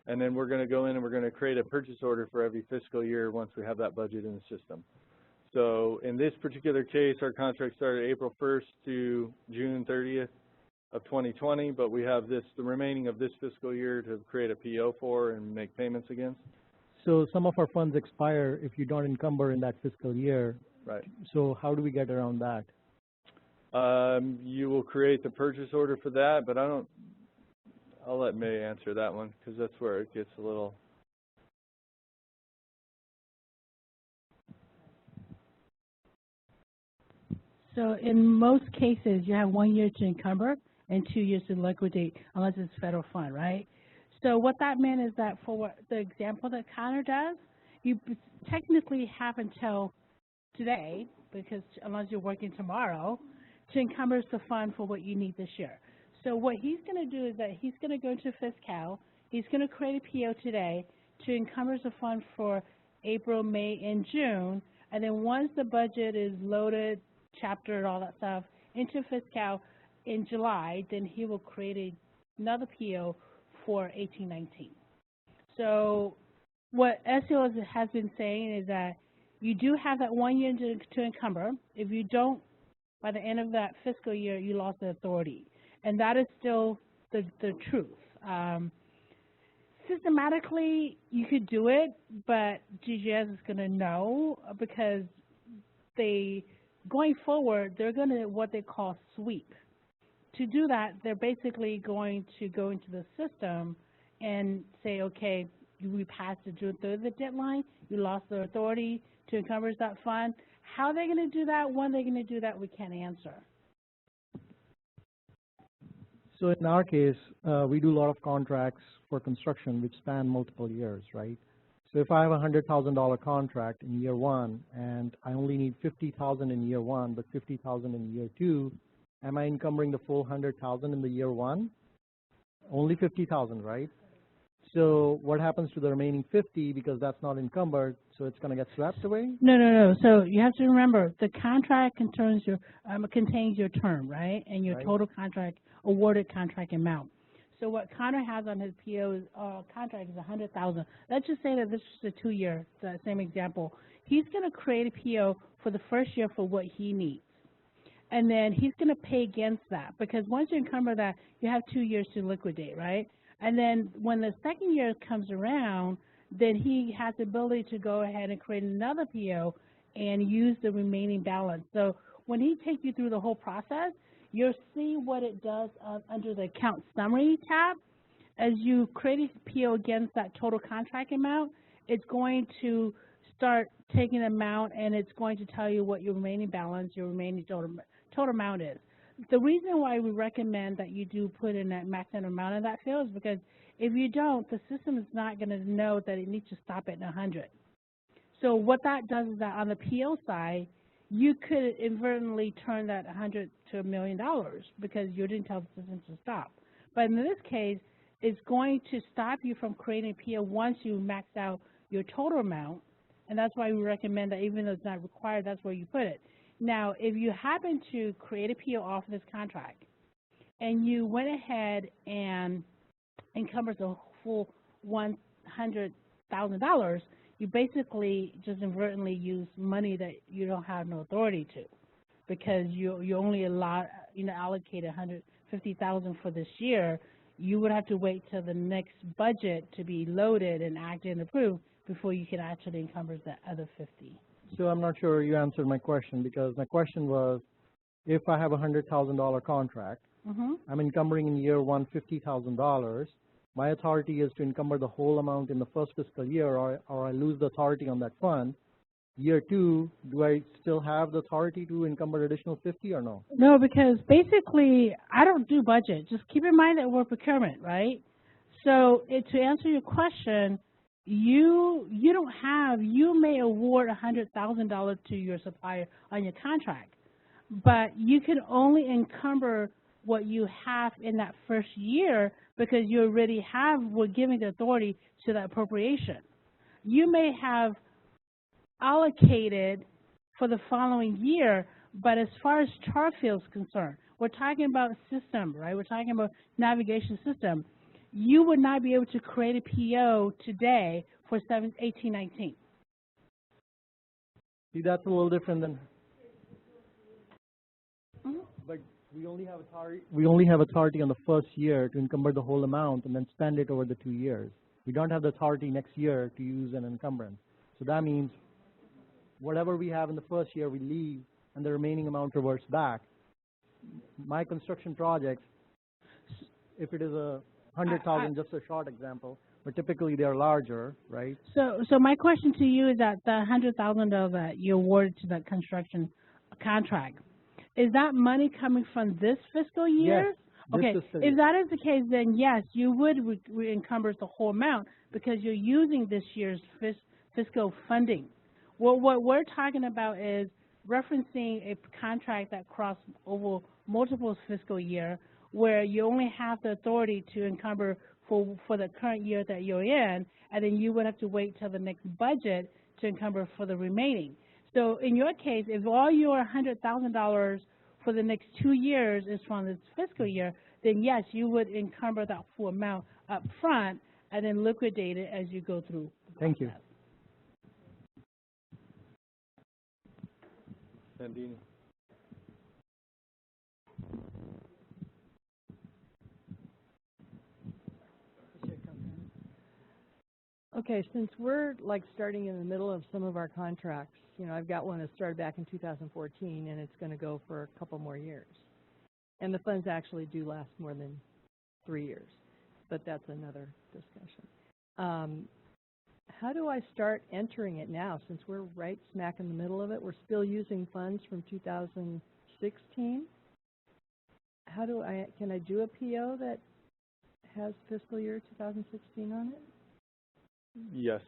And then we're going to go in and we're going to create a purchase order for every fiscal year once we have that budget in the system. So in this particular case, our contract started April 1st to June 30th of 2020, but we have the remaining of this fiscal year to create a PO for and make payments against. So some of our funds expire if you don't encumber in that fiscal year. Right. So how do we get around that? You will create the purchase order for that, but I'll let May answer that one because that's where it gets a little. So in most cases, you have 1 year to encumber and 2 years to liquidate, unless it's federal fund, right? So what that meant is that for what the example that Connor does, you technically have until today, because unless you're working tomorrow, to encumber the fund for what you need this year. So what he's going to do is that he's going to go into FI Cal, he's going to create a PO today to encumber the fund for April, May, and June, and then once the budget is loaded, chapter and all that stuff, into FI Cal in July, then he will create another PO for 18-19. So what SEO has been saying is that you do have that 1 year to encumber. If you don't, by the end of that fiscal year, you lost the authority. And that is still the truth. Systematically, you could do it, but GGS is going to know because going forward, they're going to what they call sweep. To do that, they're basically going to go into the system and say, okay, we passed the June 30th deadline, you lost the authority to encumber that fund. How they're going to do that, when they're going to do that, we can't answer. So in our case, we do a lot of contracts for construction which span multiple years, right? So if I have a $100,000 contract in year one and I only need $50,000 in year one, but $50,000 in year two, am I encumbering the full $100,000 in the year one? Only $50,000, right? So what happens to the remaining 50 because that's not encumbered, so it's going to get swept away? No. So you have to remember the contract contains your term, right? And your total contract, awarded contract amount. So what Connor has on his PO contract is $100,000. Let's just say that this is a 2 year, the same example. He's going to create a PO for the first year for what he needs. And then he's going to pay against that because once you encumber that, you have 2 years to liquidate, right? And then when the second year comes around, then he has the ability to go ahead and create another PO and use the remaining balance. So when he takes you through the whole process, you'll see what it does under the account summary tab. As you create a PO against that total contract amount, it's going to start taking the amount and it's going to tell you what your remaining balance, your remaining total amount is. The reason why we recommend that you do put in that maximum amount in that field is because if you don't, the system is not going to know that it needs to stop at 100. So what that does is that on the PO side, you could inadvertently turn that 100 to $1 million because you didn't tell the system to stop. But in this case, it's going to stop you from creating a PO once you max out your total amount, and that's why we recommend that even though it's not required, that's where you put it. Now, if you happen to create a PO off of this contract and you went ahead and encumbered the full $100,000, you basically just inadvertently use money that you don't have no authority to because you only allocate $150,000 for this year. You would have to wait till the next budget to be loaded and acted and approved before you can actually encumber the other 50. So I'm not sure you answered my question because my question was, if I have a $100,000 contract, I'm encumbering in year one $50,000. My authority is to encumber the whole amount in the first fiscal year, or I lose the authority on that fund. Year two, do I still have the authority to encumber additional 50 or no? No, because basically I don't do budget. Just keep in mind that we're procurement, right? So to answer your question, you may award $100,000 to your supplier on your contract, but you can only encumber what you have in that first year because you already were giving the authority to that appropriation. You may have allocated for the following year, but as far as chart field is concerned, we're talking about system, right? We're talking about navigation system. You would not be able to create a PO today for 18-19. See, that's a little different than. But we only have authority on the first year to encumber the whole amount and then spend it over the 2 years. We don't have the authority next year to use an encumbrance. So that means whatever we have in the first year, we leave, and the remaining amount reverts back. My construction projects, if it is a 100,000, just a short example, but typically they're larger, right? So my question to you is that the $100,000 that you awarded to that construction contract, is that money coming from this fiscal year? Yes. Okay, This fiscal if year. that is the case, then yes, you would encumber the whole amount because you're using this year's fiscal funding. Well, what we're talking about is referencing a contract that crossed over multiple fiscal year where you only have the authority to encumber for the current year that you're in, and then you would have to wait till the next budget to encumber for the remaining. So in your case, if all your $100,000 for the next 2 years is from this fiscal year, then yes, you would encumber that full amount up front and then liquidate it as you go through the Thank you. process. Nandini. Okay, since we're like starting in the middle of some of our contracts, you know, I've got one that started back in 2014 and it's going to go for a couple more years. And the funds actually do last more than 3 years, but that's another discussion. How do I start entering it now since we're right smack in the middle of it? We're still using funds from 2016. Can I do a PO that has fiscal year 2016 on it? Yes.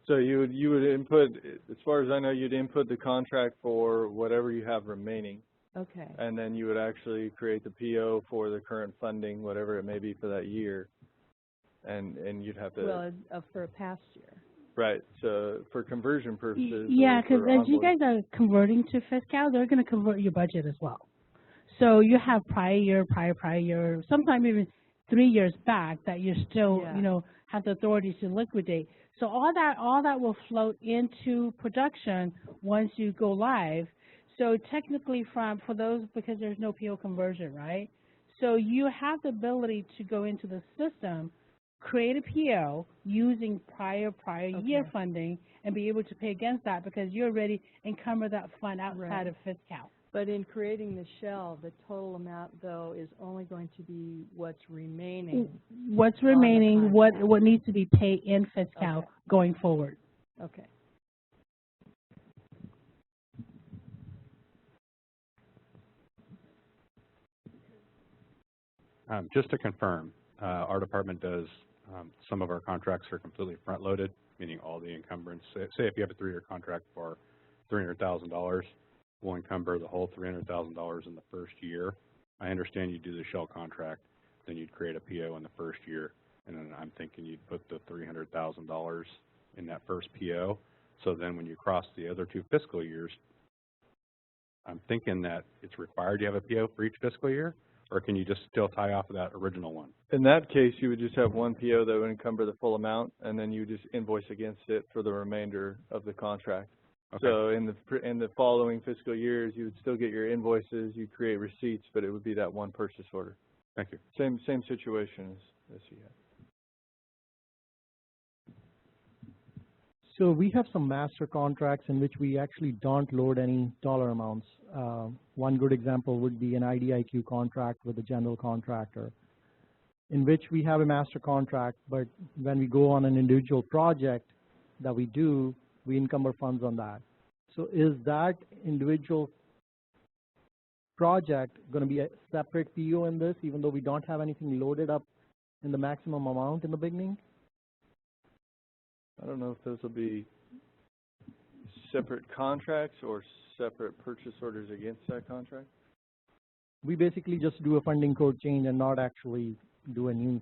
So you would input, as far as I know, you'd input the contract for whatever you have remaining. Okay. And then you would actually create the PO for the current funding, whatever it may be for that year. And you'd have to. Well, for a past year. Right. So for conversion purposes. Yeah, because as you guys are converting to FI Cal, they're going to convert your budget as well. So you have prior year, sometimes even 3 years back that you're still, you know, have the authority to liquidate. So all that will float into production once you go live. So technically for those, because there's no PO conversion, right? So you have the ability to go into the system, create a PO using prior year funding and be able to pay against that because you already encumber that fund outside of FI Cal. But in creating the shell, the total amount, though, is only going to be what's remaining. What's remaining, what needs to be paid in FI Cal going forward. Okay. Just to confirm, our department does, some of our contracts are completely front-loaded, meaning all the encumbrance. Say if you have a 3-year contract for $300,000, we'll encumber the whole $300,000 in the first year. I understand you do the shell contract, then you'd create a PO in the first year, and then I'm thinking you'd put the $300,000 in that first PO. So then when you cross the other 2 fiscal years, I'm thinking that it's required you have a PO for each fiscal year, or can you just still tie off of that original one? In that case, you would just have one PO that would encumber the full amount, and then you just invoice against it for the remainder of the contract. Okay. So in the following fiscal years, you would still get your invoices, you create receipts, but it would be that one purchase order. Thank you. Same situation as you have. So we have some master contracts in which we actually don't load any dollar amounts. One good example would be an IDIQ contract with a general contractor, in which we have a master contract, but when we go on an individual project that we do, we encumber funds on that. So is that individual project going to be a separate PO in this, even though we don't have anything loaded up in the maximum amount in the beginning? I don't know if those will be separate contracts or separate purchase orders against that contract. We basically just do a funding code change and not actually do a new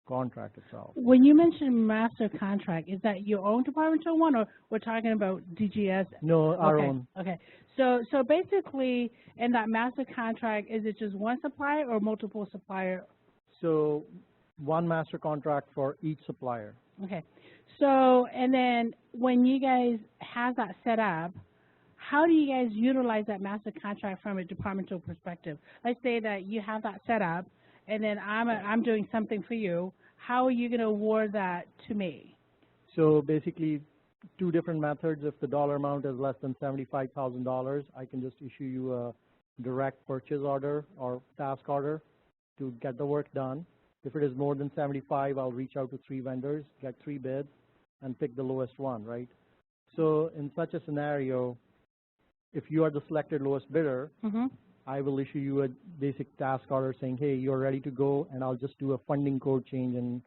contract itself. When you mention master contract, is that your own departmental one, or we're talking about DGS? No, our own. Okay. So basically, in that master contract, is it just one supplier or multiple supplier? So one master contract for each supplier. Okay. So, and then when you guys have that set up, how do you guys utilize that master contract from a departmental perspective? Let's say that you have that set up, and then I'm doing something for you. How are you going to award that to me? So basically, 2 different methods. If the dollar amount is less than $75,000, I can just issue you a direct purchase order or task order to get the work done. If it is more than 75, I'll reach out to 3 vendors, get 3 bids, and pick the lowest one, right? So in such a scenario, if you are the selected lowest bidder, I will issue you a basic task order saying, hey, you're ready to go, and I'll just do a funding code change in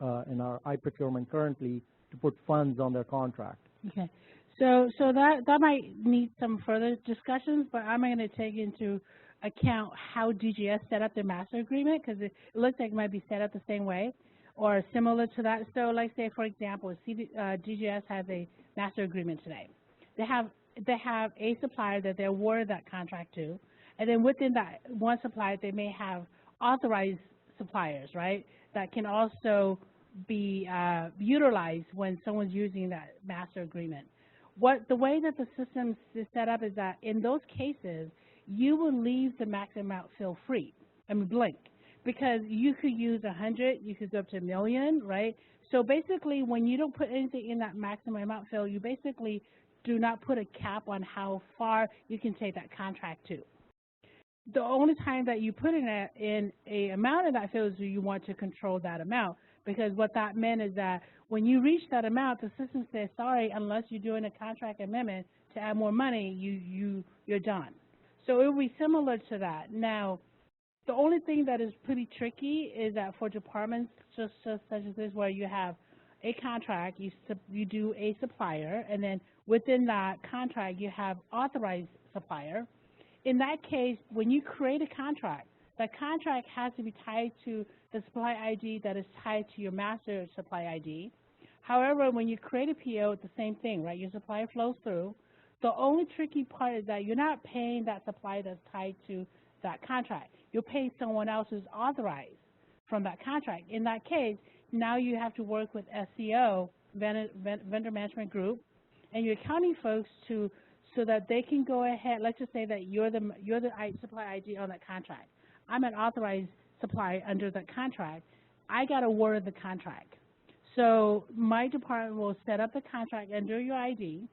our iProcurement currently to put funds on their contract. Okay. So that might need some further discussions, but I'm going to take into account how DGS set up their master agreement, because it looks like it might be set up the same way or similar to that. So like say, for example, DGS has a master agreement today. They have a supplier that they award that contract to, and then within that one supplier, they may have authorized suppliers, right, that can also be utilized when someone's using that master agreement. The way that the system is set up is that in those cases, you will leave the maximum amount field free, blank, because you could use 100, you could go up to 1 million, right? So basically, when you don't put anything in that maximum amount field, you basically do not put a cap on how far you can take that contract to. The only time that you put in a amount of that field is you want to control that amount, because what that meant is that when you reach that amount, the system says, sorry, unless you're doing a contract amendment to add more money, you're done. So it will be similar to that. Now, the only thing that is pretty tricky is that for departments just such as this, where you have a contract, you do a supplier, and then within that contract you have authorized supplier. In that case, when you create a contract, that contract has to be tied to the supply ID that is tied to your master supply ID. However, when you create a PO, it's the same thing, right? Your supplier flows through. The only tricky part is that you're not paying that supplier that's tied to that contract. You're paying someone else who's authorized from that contract. In that case, now you have to work with SCO, Vendor Management Group, and your accounting folks so that they can go ahead. Let's just say that you're the supply ID on that contract. I'm an authorized supplier under the contract. I got to award the contract. So my department will set up the contract under your ID.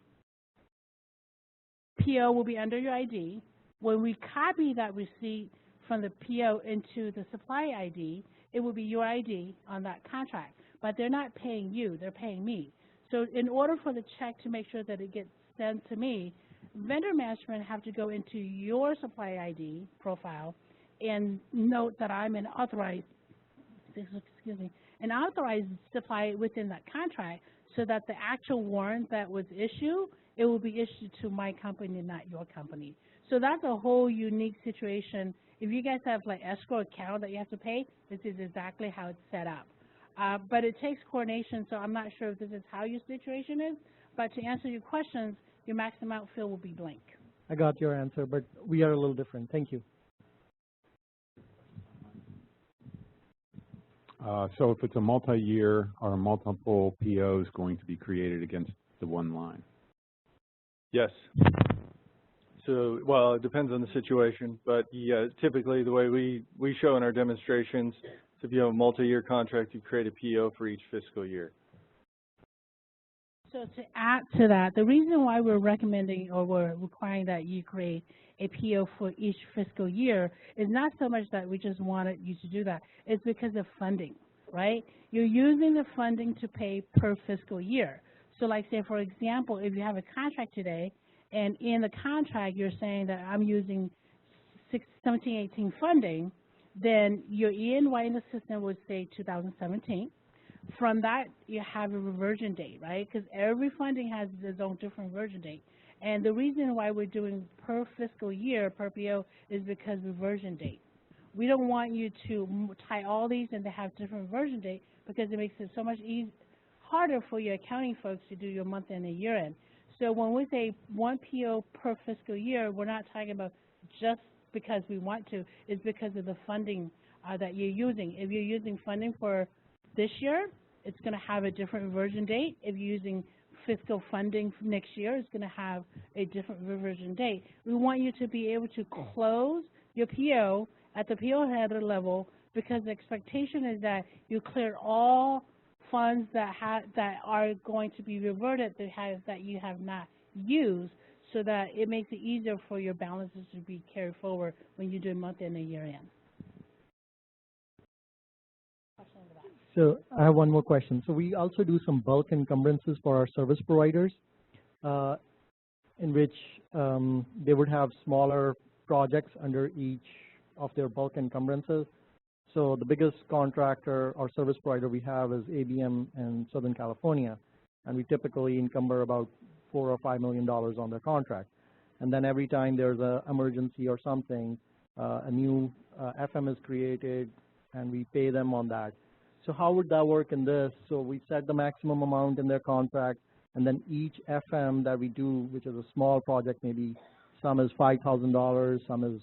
PO will be under your ID. When we copy that receipt from the PO into the supply ID, it will be your ID on that contract. But they're not paying you, they're paying me. So in order for the check to make sure that it gets sent to me, vendor management have to go into your supply ID profile and note that I'm an authorized, an authorized supplier within that contract, so that the actual warrant that was issued, it will be issued to my company, not your company. So that's a whole unique situation. If you guys have like escrow account that you have to pay, this is exactly how it's set up. But it takes coordination, so I'm not sure if this is how your situation is. But to answer your questions, your max amount field will be blank. I got your answer, but we are a little different. Thank you. So if it's a multi-year, are multiple POs going to be created against the one line? Yes. So, well, it depends on the situation, but yeah, typically the way we show in our demonstrations, if you have a multi-year contract, you create a PO for each fiscal year. So to add to that, the reason why we're recommending or we're requiring that you create a PO for each fiscal year is not so much that we just wanted you to do that. It's because of funding, right? You're using the funding to pay per fiscal year. So like say, for example, if you have a contract today, and in the contract you're saying that I'm using 17-18 funding, then your ENY in the system would say 2017. From that, you have a reversion date, right? Because every funding has its own different reversion date. And the reason why we're doing per fiscal year, per PO, is because reversion date. We don't want you to tie all these and to have different reversion date, because it makes it so much harder for your accounting folks to do your month end and year end. So when we say one PO per fiscal year, we're not talking about just because we want to. It's because of the funding that you're using. If you're using funding for this year, it's going to have a different reversion date. If you're using fiscal funding for next year, it's going to have a different reversion date. We want you to be able to close your PO at the PO header level, because the expectation is that you clear all funds that are going to be reverted that you have not used, so that it makes it easier for your balances to be carried forward when you do month end and year end. So I have one more question. So we also do some bulk encumbrances for our service providers, in which they would have smaller projects under each of their bulk encumbrances. So the biggest contractor or service provider we have is ABM in Southern California, and we typically encumber about $4 or $5 million on their contract. And then every time there's an emergency or something, a new FM is created, and we pay them on that. So how would that work in this? So we set the maximum amount in their contract, and then each FM that we do, which is a small project, maybe some is $5,000, some is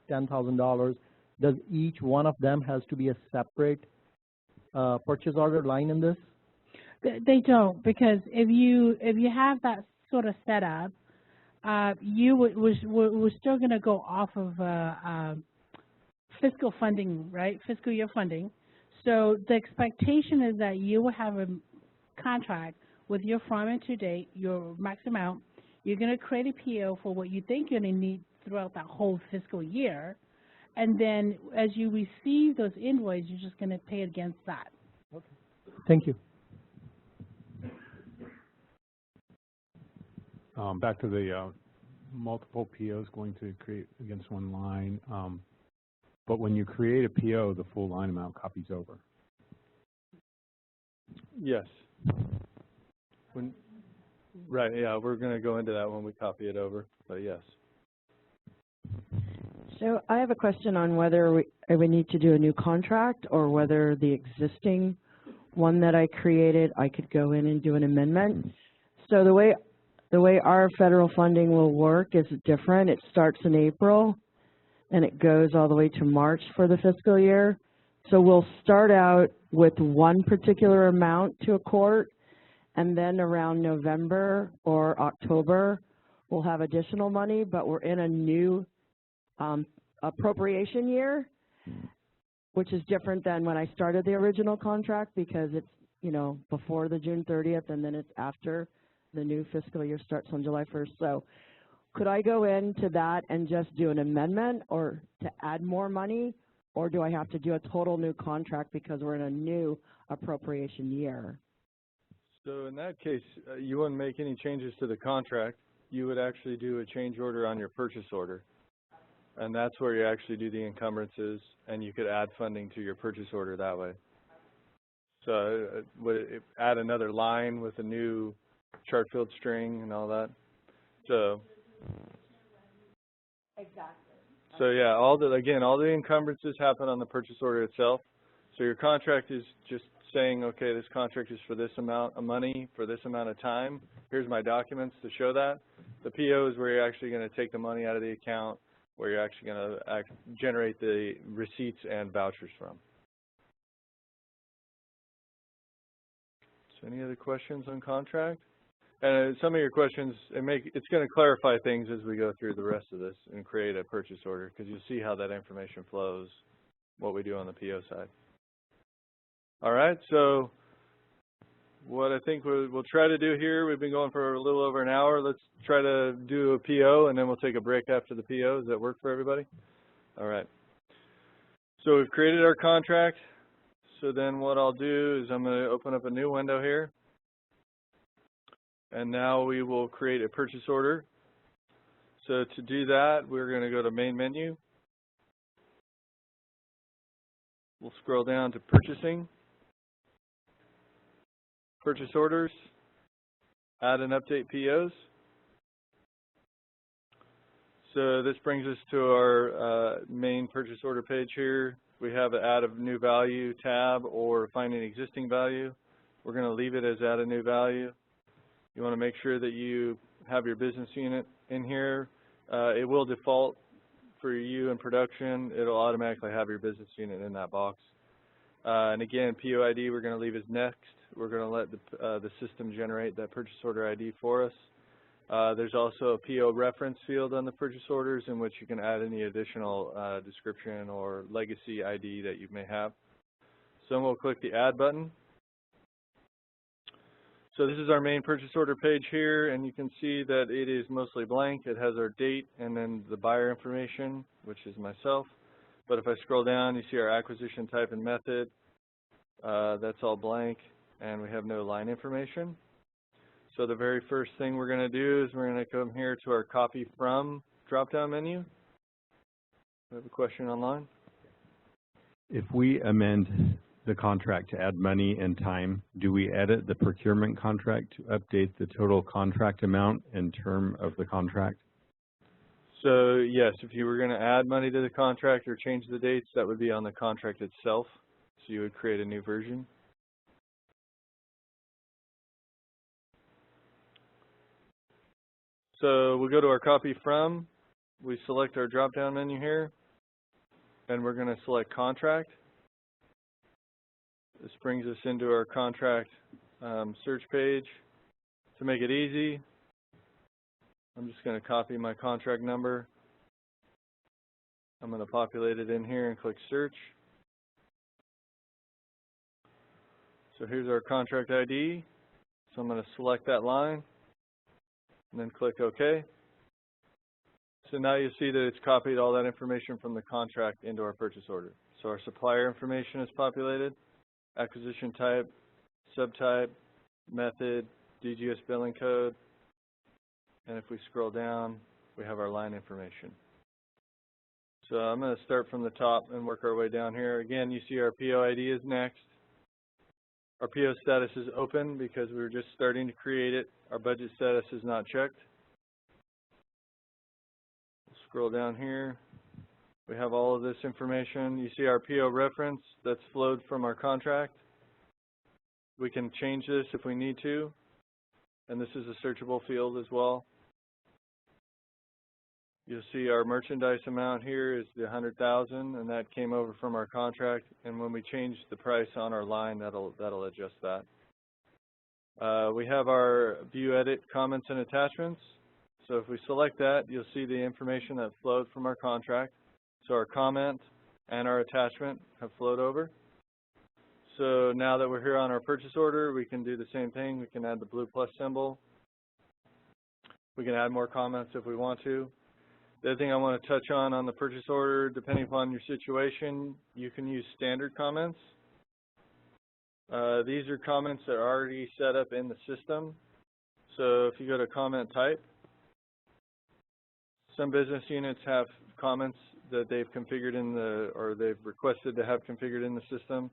$10,000, does each one of them has to be a separate purchase order line in this? They don't, because if you have that sort of setup, we're still going to go off of fiscal funding, right? Fiscal year funding. So the expectation is that you will have a contract with your from and to date, your max amount. You're going to create a PO for what you think you're going to need throughout that whole fiscal year. And then as you receive those invoices, you're just going to pay against that. Okay. Thank you. Back to the multiple POs going to create against one line. But when you create a PO, the full line amount copies over. Yes. Right, yeah, we're going to go into that when we copy it over, but yes. So I have a question on whether we need to do a new contract or whether the existing one that I created, I could go in and do an amendment. So the way our federal funding will work is different. It starts in April and it goes all the way to March for the fiscal year. So we'll start out with one particular amount to a court, and then around November or October, we'll have additional money, but we're in a new appropriation year, which is different than when I started the original contract, because it's, you know, before the June 30th, and then it's after the new fiscal year starts on July 1st. So could I go into that and just do an amendment or to add more money, or do I have to do a total new contract because we're in a new appropriation year? So in that case, you wouldn't make any changes to the contract. You would actually do a change order on your purchase order. And that's where you actually do the encumbrances, and you could add funding to your purchase order that way. So would it add another line with a new chart field string and all that? So exactly. So yeah, all the encumbrances happen on the purchase order itself. So your contract is just saying, okay, this contract is for this amount of money for this amount of time. Here's my documents to show that. The PO is where you're actually going to take the money out of the account, where you're actually going to generate the receipts and vouchers from. So any other questions on contract? And some of your questions, it's going to clarify things as we go through the rest of this and create a purchase order, because you'll see how that information flows, what we do on the PO side. All right, so what I think we'll try to do here, we've been going for a little over an hour. Let's try to do a PO, and then we'll take a break after the PO. Does that work for everybody? All right. So we've created our contract. So then what I'll do is I'm going to open up a new window here. And now we will create a purchase order. So to do that, we're going to go to Main Menu. We'll scroll down to Purchasing, Purchase Orders, Add and Update POs. So this brings us to our main purchase order page here. We have an Add a New Value tab or Find an Existing Value. We're going to leave it as Add a New Value. You want to make sure that you have your business unit in here. It will default for you in production. It'll automatically have your business unit in that box. And again, PO ID we're going to leave as next. We're going to let the system generate that purchase order ID for us. There's also a PO reference field on the purchase orders in which you can add any additional description or legacy ID that you may have. So we'll click the Add button. So this is our main purchase order page here, and you can see that it is mostly blank. It has our date and then the buyer information, which is myself. But if I scroll down, you see our acquisition type and method. That's all blank, and we have no line information. So the very first thing we're going to do is we're going to come here to our Copy From drop-down menu. We have a question online. If we amend the contract to add money and time, do we edit the procurement contract to update the total contract amount and term of the contract? So yes, if you were going to add money to the contract or change the dates, that would be on the contract itself. So you would create a new version. So we'll go to our copy from. We select our drop-down menu here, and we're going to select contract. This brings us into our contract search page. To make it easy, I'm just going to copy my contract number. I'm going to populate it in here and click search. So here's our contract ID. So I'm going to select that line and then click OK. So now you see that it's copied all that information from the contract into our purchase order. So our supplier information is populated, acquisition type, subtype, method, DGS billing code, and if we scroll down, we have our line information. So I'm going to start from the top and work our way down here. Again, you see our PO ID is next. Our PO status is open because we were just starting to create it. Our budget status is not checked. We'll scroll down here. We have all of this information. You see our PO reference that's flowed from our contract. We can change this if we need to, and this is a searchable field as well. You'll see our merchandise amount here is the $100,000, and that came over from our contract. And when we change the price on our line, that'll adjust that. We have our view, edit, comments, and attachments. So if we select that, you'll see the information that flowed from our contract. So our comment and our attachment have flowed over. So now that we're here on our purchase order, we can do the same thing. We can add the blue plus symbol. We can add more comments if we want to. The other thing I want to touch on the purchase order, depending upon your situation, you can use standard comments. These are comments that are already set up in the system. So if you go to comment type, some business units have comments that they've configured in or they've requested to have configured in the system.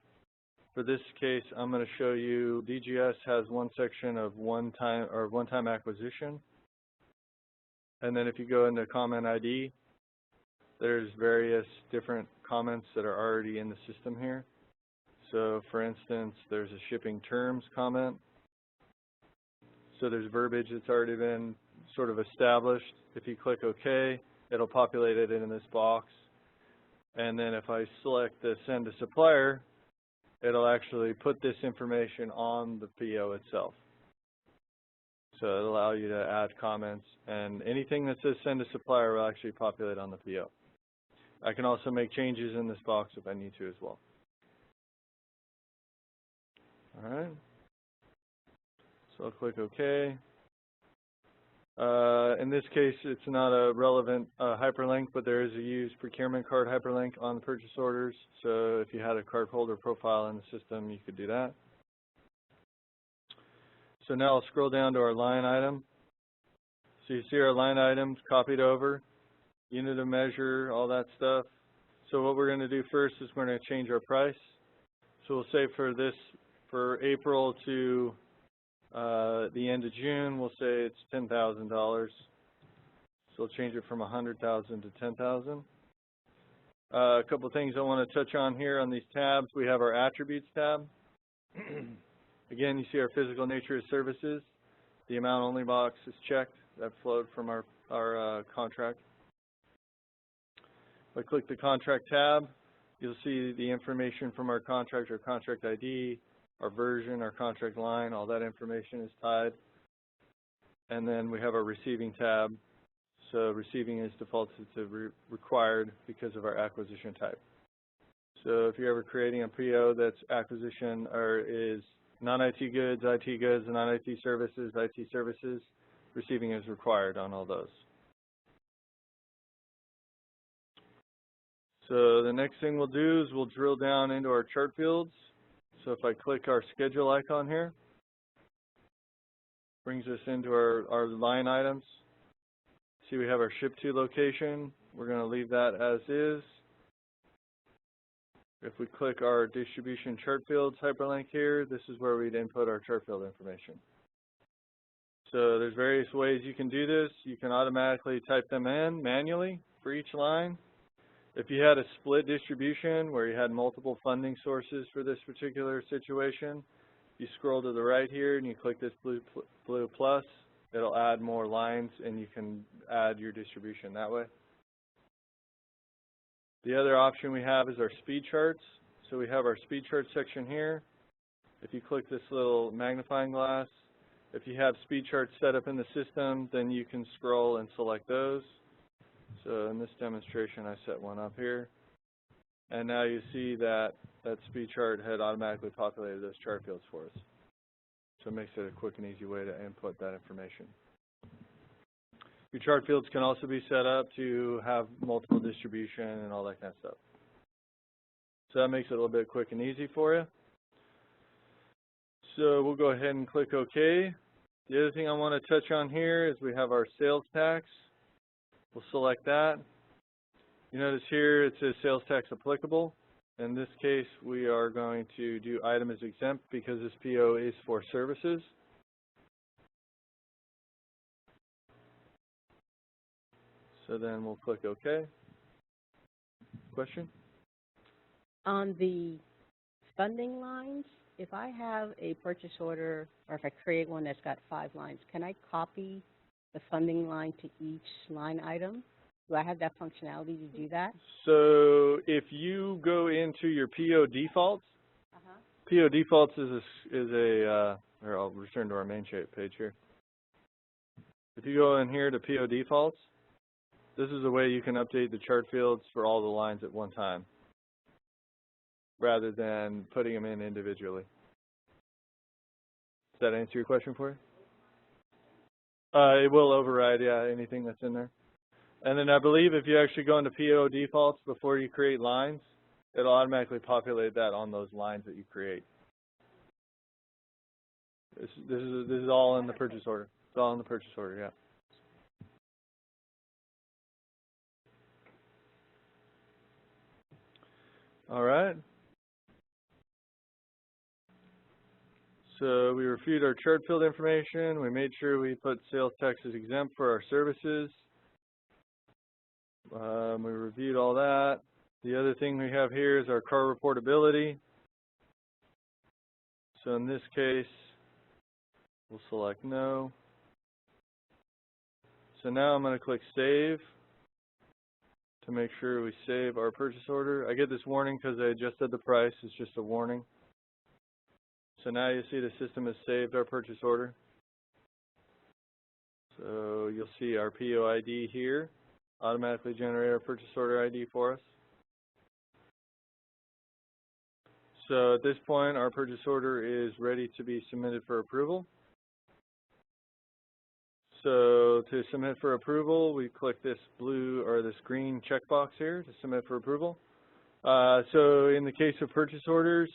For this case, I'm going to show you DGS has one section of one-time acquisition. And then if you go into comment ID, there's various different comments that are already in the system here. So for instance, there's a shipping terms comment. So there's verbiage that's already been sort of established. If you click OK, it'll populate it in this box. And then if I select the send to supplier, it'll actually put this information on the PO itself. So it'll allow you to add comments, and anything that says send to supplier will actually populate on the PO. I can also make changes in this box if I need to as well. All right. So I'll click OK. In this case, it's not a relevant hyperlink, but there is a used procurement card hyperlink on the purchase orders. So if you had a card holder profile in the system, you could do that. So now I'll scroll down to our line item. So you see our line items copied over, unit of measure, all that stuff. So what we're going to do first is we're going to change our price. So we'll say for this, for April to the end of June, we'll say it's $10,000. So we'll change it from $100,000 to $10,000. A couple of things I want to touch on here on these tabs. We have our attributes tab. Again, you see our physical nature of services. The amount only box is checked. That flowed from our contract. If I click the contract tab, you'll see the information from our contract, our contract ID, our version, our contract line, all that information is tied. And then we have our receiving tab. So receiving is defaulted to required because of our acquisition type. So if you're ever creating a PO that's acquisition or is non-IT goods, non-IT services, receiving is required on all those. So the next thing we'll do is we'll drill down into our chart fields. So if I click our schedule icon here, brings us into our line items. See we have our ship to location. We're going to leave that as is. If we click our distribution chart fields hyperlink here, this is where we'd input our chart field information. So there's various ways you can do this. You can automatically type them in manually for each line. If you had a split distribution where you had multiple funding sources for this particular situation, you scroll to the right here and you click this blue plus, it'll add more lines and you can add your distribution that way. The other option we have is our speed charts. So we have our speed chart section here. If you click this little magnifying glass, if you have speed charts set up in the system, then you can scroll and select those. So in this demonstration, I set one up here. And now you see that that speed chart had automatically populated those chart fields for us. So it makes it a quick and easy way to input that information. Your chart fields can also be set up to have multiple distribution and all that kind of stuff. So that makes it a little bit quick and easy for you. So we'll go ahead and click OK. The other thing I want to touch on here is we have our sales tax. We'll select that. You notice here it says sales tax applicable. In this case, we are going to do item as exempt because this PO is for services. So then we'll click OK. Question? On the funding lines, if I have a purchase order, or if I create one that's got 5 lines, can I copy the funding line to each line item? Do I have that functionality to do that? So if you go into your PO defaults, PO defaults here I'll return to our main page here. If you go in here to PO defaults, this is a way you can update the chart fields for all the lines at one time, rather than putting them in individually. Does that answer your question for you? It will override, yeah, anything that's in there. And then I believe if you actually go into PO defaults before you create lines, it'll automatically populate that on those lines that you create. This is all in the purchase order. It's all in the purchase order, yeah. All right. So we reviewed our chart field information. We made sure we put sales tax as exempt for our services. We reviewed all that. The other thing we have here is our car reportability. So in this case, we'll select no. So now I'm going to click save to make sure we save our purchase order. I get this warning because I adjusted the price. It's just a warning. So now you see the system has saved our purchase order. So you'll see our PO ID here, automatically generate our purchase order ID for us. So at this point, our purchase order is ready to be submitted for approval. So to submit for approval, we click this blue or this green checkbox here to submit for approval. So in the case of purchase orders,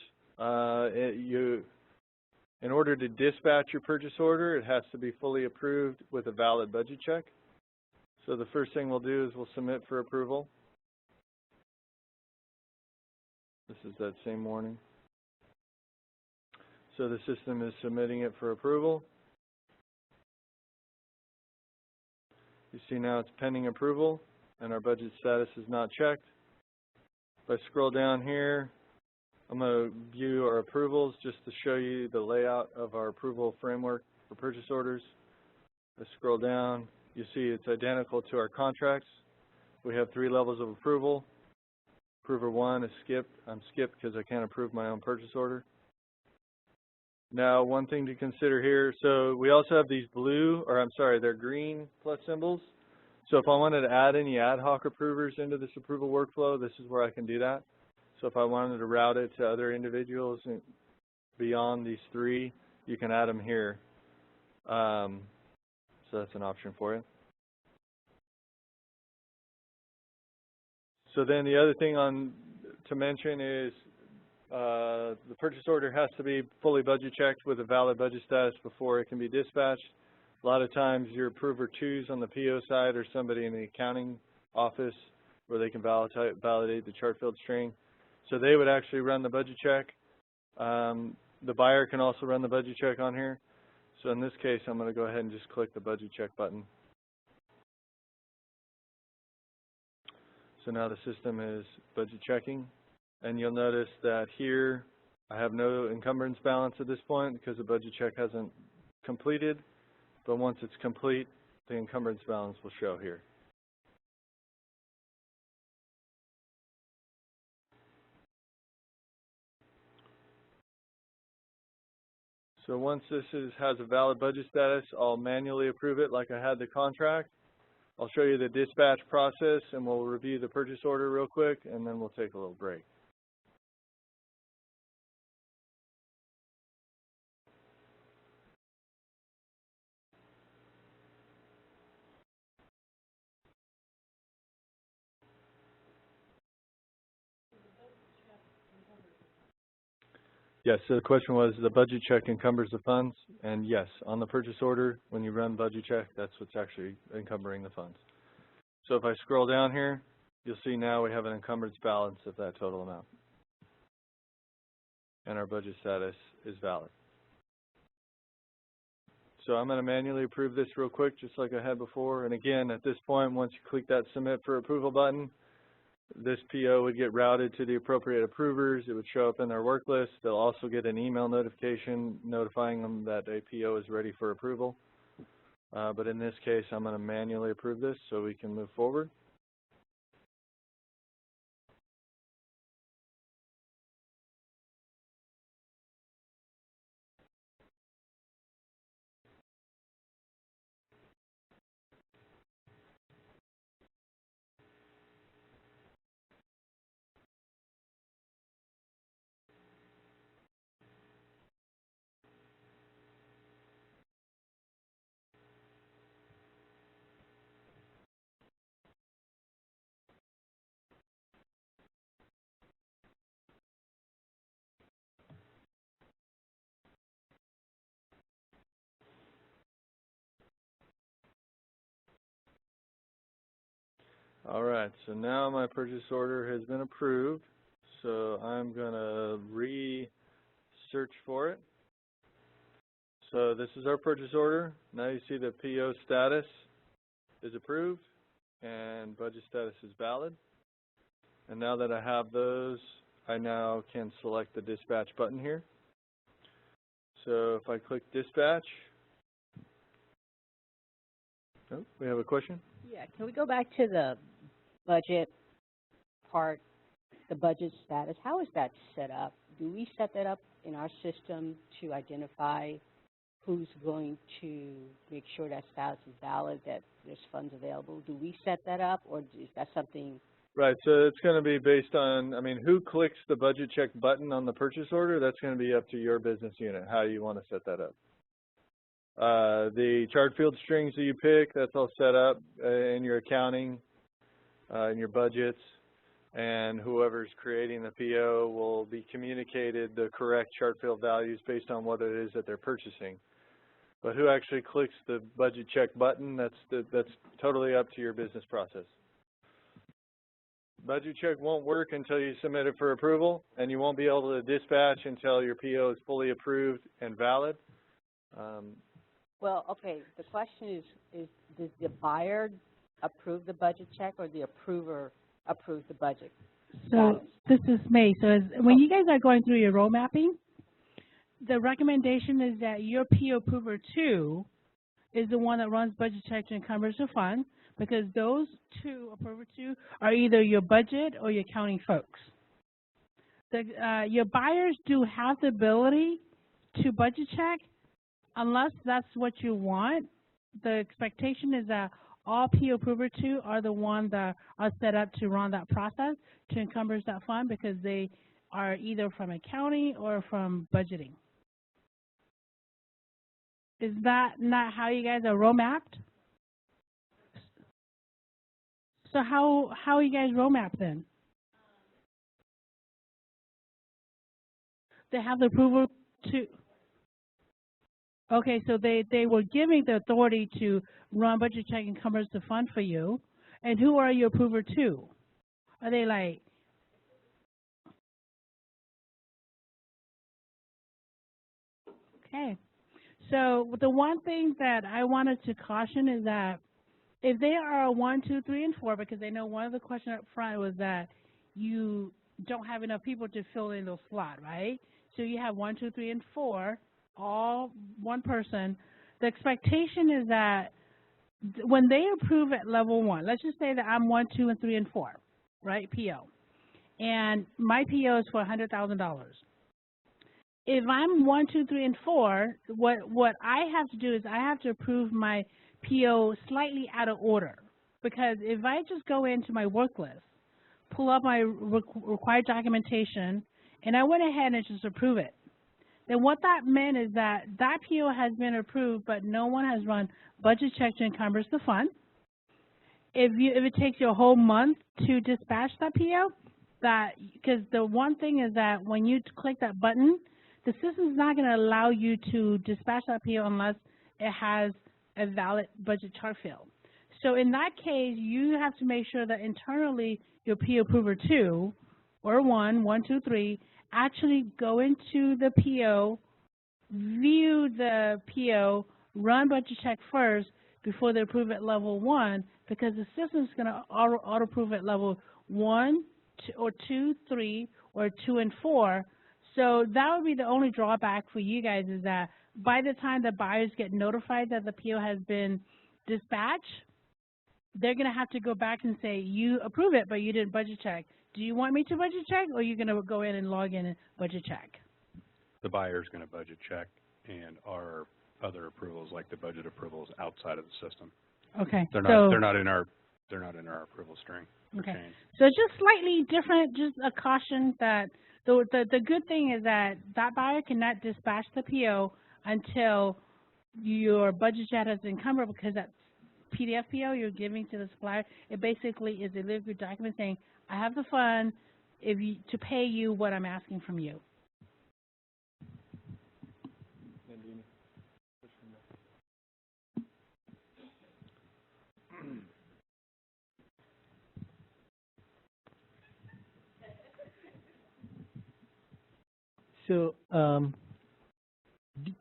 in order to dispatch your purchase order, it has to be fully approved with a valid budget check. So the first thing we'll do is we'll submit for approval. This is that same warning. So the system is submitting it for approval. You see now it's pending approval, and our budget status is not checked. If I scroll down here, I'm going to view our approvals just to show you the layout of our approval framework for purchase orders. If I scroll down, you see it's identical to our contracts. We have 3 levels of approval. Approver 1 is skipped. I'm skipped because I can't approve my own purchase order. Now, one thing to consider here, so we also have these they're green plus symbols. So if I wanted to add any ad hoc approvers into this approval workflow, this is where I can do that. So if I wanted to route it to other individuals beyond these 3, you can add them here. So that's an option for you. So then the other thing to mention is the purchase order has to be fully budget checked with a valid budget status before it can be dispatched. A lot of times your approver 2s on the PO side or somebody in the accounting office where they can validate the chart field string. So they would actually run the budget check. The buyer can also run the budget check on here. So in this case, I'm going to go ahead and just click the budget check button. So now the system is budget checking. And you'll notice that here I have no encumbrance balance at this point because the budget check hasn't completed. But once it's complete, the encumbrance balance will show here. So once this has a valid budget status, I'll manually approve it like I had the contract. I'll show you the dispatch process, and we'll review the purchase order real quick, and then we'll take a little break. Yes, so the question was, the budget check encumbers the funds, and yes, on the purchase order, when you run budget check, that's what's actually encumbering the funds. So if I scroll down here, you'll see now we have an encumbrance balance of that total amount. And our budget status is valid. So I'm going to manually approve this real quick, just like I had before. And again, at this point, once you click that Submit for Approval button, this PO would get routed to the appropriate approvers. It would show up in their work list. They'll also get an email notification notifying them that a PO is ready for approval. But in this case, I'm going to manually approve this so we can move forward. All right, so now my purchase order has been approved. So I'm going to re-search for it. So this is our purchase order. Now you see the PO status is approved and budget status is valid. And now that I have those, I now can select the dispatch button here. So if I click dispatch, oh, we have a question? Yeah, can we go back to the budget part, the budget status? How is that set up? Do we set that up in our system to identify who's going to make sure that status is valid, that there's funds available? Do we set that up, or is that something? Right, so it's going to be based on, who clicks the budget check button on the purchase order, that's going to be up to your business unit, how you want to set that up. The chart field strings that you pick, that's all set up in your accounting, in your budgets, and whoever's creating the PO will be communicated the correct chart field values based on what it is that they're purchasing. But who actually clicks the budget check button, that's totally up to your business process. Budget check won't work until you submit it for approval, and you won't be able to dispatch until your PO is fully approved and valid. Well, okay, the question is does the buyer approve the budget check or the approver approve the budget? So this is May. So when you guys are going through your role mapping, the recommendation is that your PO approver 2 is the one that runs budget check and encumbers the fund, because those two, approver 2, are either your budget or your accounting folks. Your buyers do have the ability to budget check, unless that's what you want. The expectation is that all PO approver 2 are the ones that are set up to run that process to encumber that fund, because they are either from accounting or from budgeting. Is that not how you guys are role mapped? So how are you guys role mapped then? They have the approval to. Okay, so they were giving the authority to run budget check and encumbers the fund for you. And who are your approver 2? Are they like Okay. So the one thing that I wanted to caution is that if they are a 1, 2, 3, and 4, because I know one of the questions up front was that you don't have enough people to fill in those slots, right? So you have 1, 2, 3, and 4, all one person. The expectation is that when they approve at level 1, let's just say that I'm 1, 2, and 3, and 4, right, PO, and my PO is for $100,000. If I'm 1, 2, 3, and 4, what I have to do is I have to approve my PO slightly out of order, because if I just go into my work list, pull up my required documentation, and I went ahead and just approve it, then what that meant is that that PO has been approved, but no one has run budget check to encumbrance the fund. If it takes you a whole month to dispatch that PO, because the one thing is that when you click that button, the system is not going to allow you to dispatch that PO unless it has a valid budget chart field. So in that case, you have to make sure that internally your PO approver 2 or 1, 1, 2, 3, actually go into the PO, view the PO, run budget check first before they approve at level 1, because the system is going to auto approve at level 1 or 2, 3, or 2 and 4. So that would be the only drawback for you guys, is that by the time the buyers get notified that the PO has been dispatched, they're going to have to go back and say, you approve it, but you didn't budget check. Do you want me to budget check, or are you going to go in and log in and budget check? The buyer's going to budget check, and our other approvals, like the budget approvals, outside of the system. Okay. They're not in our approval string. Okay. Chain. So just slightly different, just a caution that the good thing is that that buyer cannot dispatch the PO until your budget check has been encumbered, because that PDF PO you're giving to the supplier, it basically is a liquid document saying, I have the fund to pay you what I'm asking from you. So,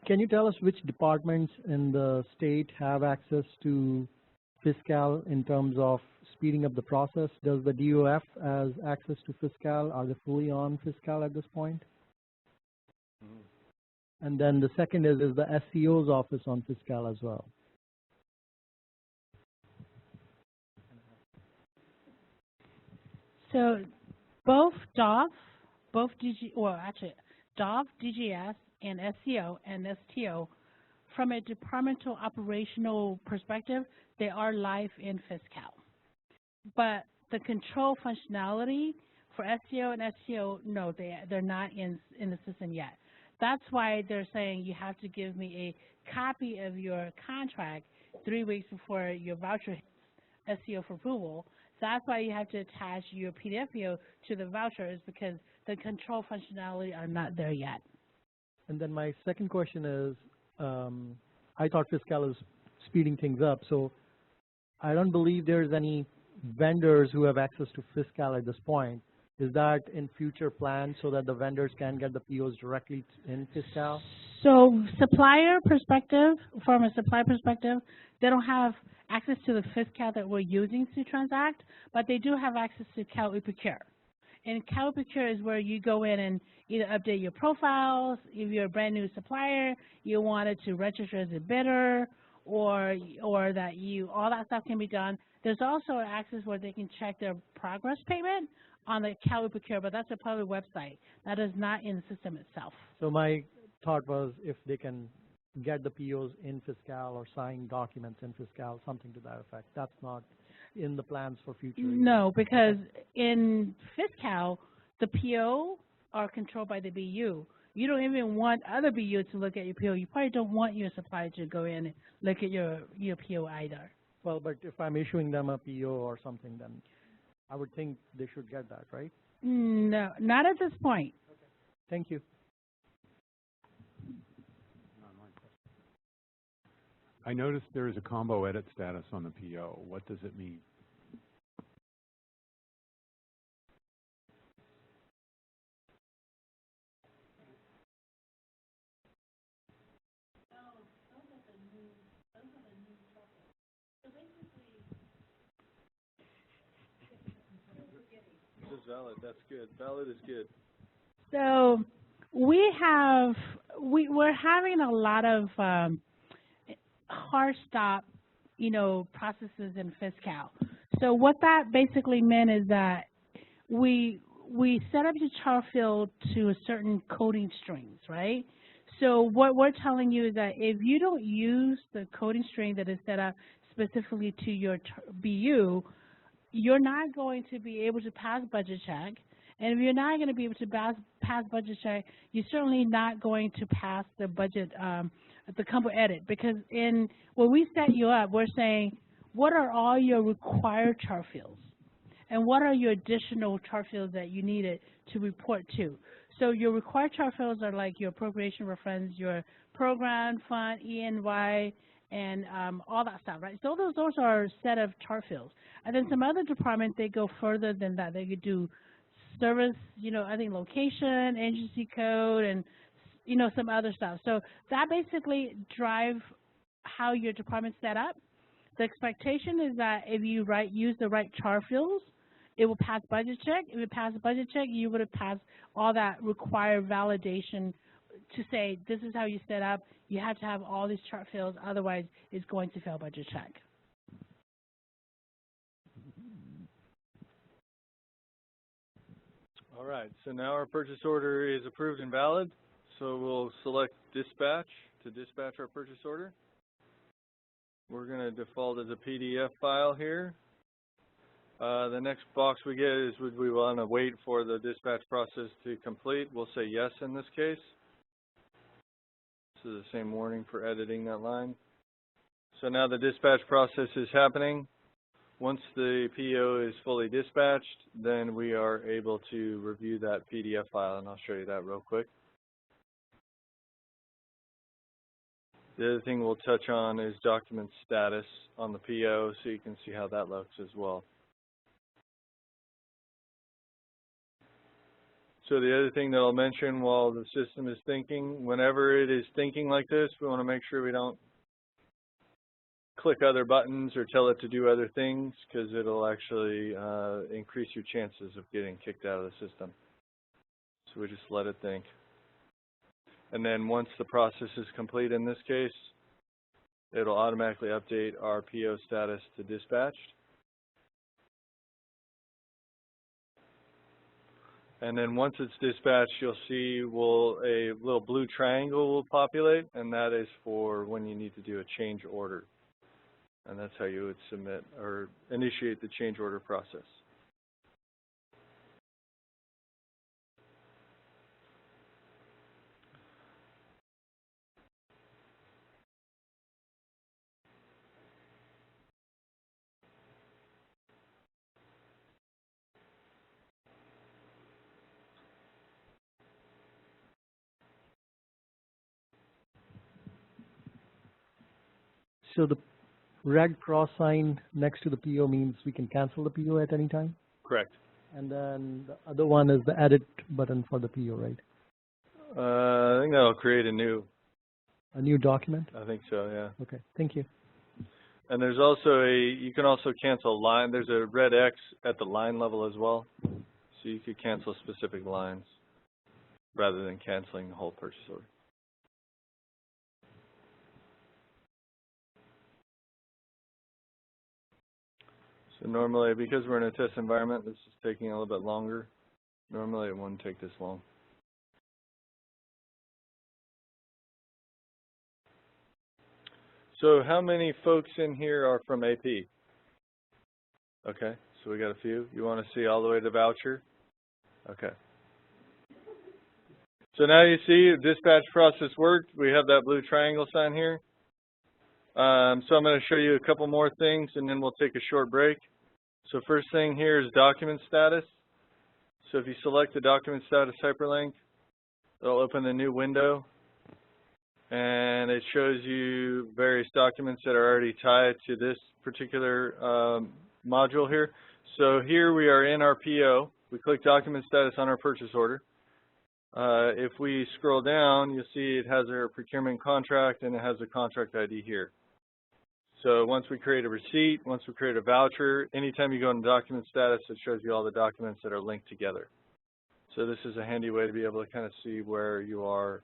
can you tell us which departments in the state have access to FI in terms of speeding up the process? Does the DOF have access to FI? Are they fully on FI at this point? And then the second is the SCO's office on FI as well? So both DOF, DOF, DGS, and SCO and STO, from a departmental operational perspective, they are live in FI. But the control functionality for SCO and STO, no, they're not in the system yet. That's why they're saying you have to give me a copy of your contract 3 weeks before your voucher hits SCO for approval. So that's why you have to attach your PDF PO to the voucher, is because the control functionality are not there yet. And then my second question is, I thought FI is speeding things up, so I don't believe there's any vendors who have access to FI at this point. Is that in future plans so that the vendors can get the POs directly in FI? So supplier perspective, from a supplier perspective, they don't have access to the FI that we're using to transact, but they do have access to Cal Procure. And Cal Procure is where you go in and either update your profiles, if you're a brand new supplier, you wanted to register as a bidder, or that all that stuff can be done. There's also access where they can check their progress payment on the Cal Procure, but that's a public website. That is not in the system itself. So my thought was if they can get the POs in FI or sign documents in FI, something to that effect. That's not in the plans for future. No, because in FI, the PO are controlled by the BU. You don't even want other BU to look at your PO. You probably don't want your supplier to go in and look at your PO either. Well, but if I'm issuing them a PO or something, then I would think they should get that, right? No, not at this point. Okay. Thank you. I noticed there is a combo edit status on the PO. What does it mean? says valid. That's good. Valid is good. So we're having a lot of hard stop, processes in FI Cal. So what that basically meant is that we set up your chart field to a certain coding strings, right? So what we're telling you is that if you don't use the coding string that is set up specifically to your BU, you're not going to be able to pass budget check. And if you're not going to be able to pass budget check, you're certainly not going to pass the budget, the combo edit. Because when we set you up, we're saying, what are all your required chart fields? And what are your additional chart fields that you needed to report to? So your required chart fields are like your appropriation reference, your program, fund, E&Y, and all that stuff, right? So those are a set of chart fields. And then some other departments, they go further than that. They could do service, I think location, agency code, and, some other stuff. So that basically drives how your department's set up. The expectation is that if you use the right chart fields, it will pass budget check. If it passes budget check, you would have passed all that required validation to say this is how you set up. You have to have all these chart fields, otherwise it's going to fail budget check. All right, so now our purchase order is approved and valid. So we'll select dispatch to dispatch our purchase order. We're going to default as a PDF file here. The next box we get is would we want to wait for the dispatch process to complete. We'll say yes in this case. This is the same warning for editing that line. So now the dispatch process is happening. Once the PO is fully dispatched, then we are able to review that PDF file, and I'll show you that real quick. The other thing we'll touch on is document status on the PO, so you can see how that looks as well. So the other thing that I'll mention while the system is thinking, whenever it is thinking like this, we want to make sure we don't click other buttons or tell it to do other things, because it'll actually increase your chances of getting kicked out of the system. So we just let it think. And then once the process is complete in this case, it'll automatically update our PO status to dispatched. And then once it's dispatched, you'll see a little blue triangle will populate, and that is for when you need to do a change order. And that's how you would submit or initiate the change order process. So the red cross sign next to the PO means we can cancel the PO at any time? Correct. And then the other one is the edit button for the PO, right? I think that'll create a new document? I think so, yeah. Okay, thank you. And there's also you can also cancel line. There's a red X at the line level as well. So you could cancel specific lines rather than canceling the whole purchase order. So normally, because we're in a test environment, this is taking a little bit longer. Normally, it wouldn't take this long. So how many folks in here are from AP? Okay, so we got a few. You want to see all the way to voucher? Okay. So now you see the dispatch process worked. We have that blue triangle sign here. So I'm going to show you a couple more things, and then we'll take a short break. So first thing here is document status. So if you select the document status hyperlink, it'll open a new window, and it shows you various documents that are already tied to this particular module here. So here we are in our PO. We click document status on our purchase order. If we scroll down, you'll see it has our procurement contract and it has a contract ID here. So once we create a receipt, once we create a voucher, anytime you go into document status, it shows you all the documents that are linked together. So this is a handy way to be able to kind of see where you are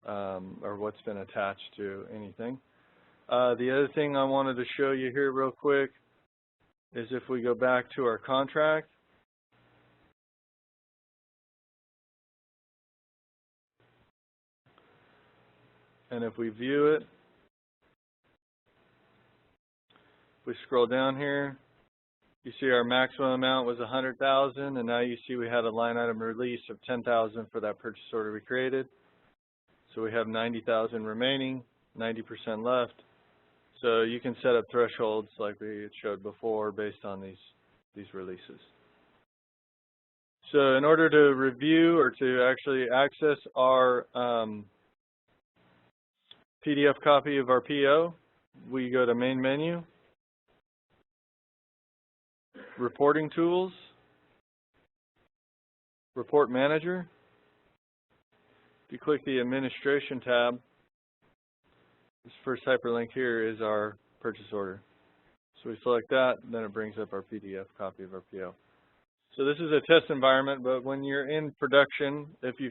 or what's been attached to anything. The other thing I wanted to show you here real quick is if we go back to our contract. And if we view it, if we scroll down here, you see our maximum amount was $100,000, and now you see we had a line item release of $10,000 for that purchase order we created. So we have $90,000 remaining, 90% left. So you can set up thresholds like we showed before based on these releases. So in order to review or to actually access our PDF copy of our PO, we go to Main Menu, Reporting Tools, Report Manager. If you click the Administration tab, this first hyperlink here is our purchase order. So we select that, and then it brings up our PDF copy of our PO. So this is a test environment, but when you're in production, if you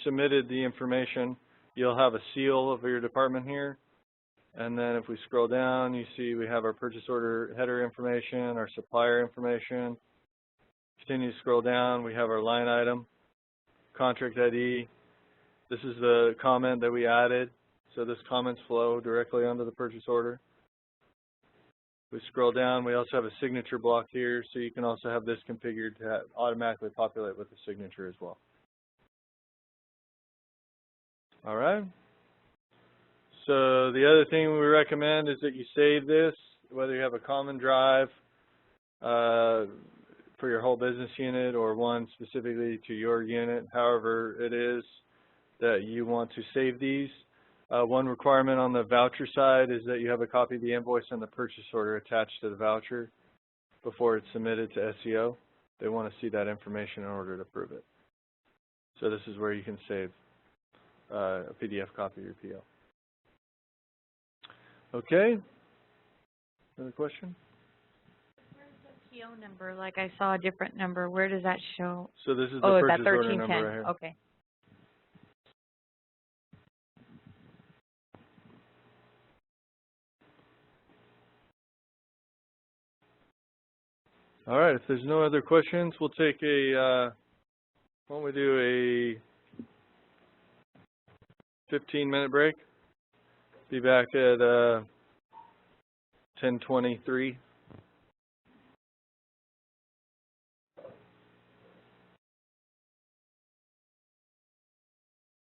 submitted the information, you'll have a seal of your department here. And then if we scroll down, you see we have our purchase order header information, our supplier information. Continue to scroll down, we have our line item, contract ID. This is the comment that we added. So this comments flow directly onto the purchase order. We scroll down, we also have a signature block here, so you can also have this configured to automatically populate with the signature as well. All right. So the other thing we recommend is that you save this, whether you have a common drive for your whole business unit or one specifically to your unit, however it is that you want to save these. One requirement on the voucher side is that you have a copy of the invoice and the purchase order attached to the voucher before it's submitted to SEO. They want to see that information in order to approve it. So this is where you can save a PDF copy of your PO. Okay. Another question? Where's the PO number? Like I saw a different number. Where does that show? So this is the purchase order number right here. Okay. All right, if there's no other questions, we'll take a, why don't we do a 15-minute break? Be back at 10:23.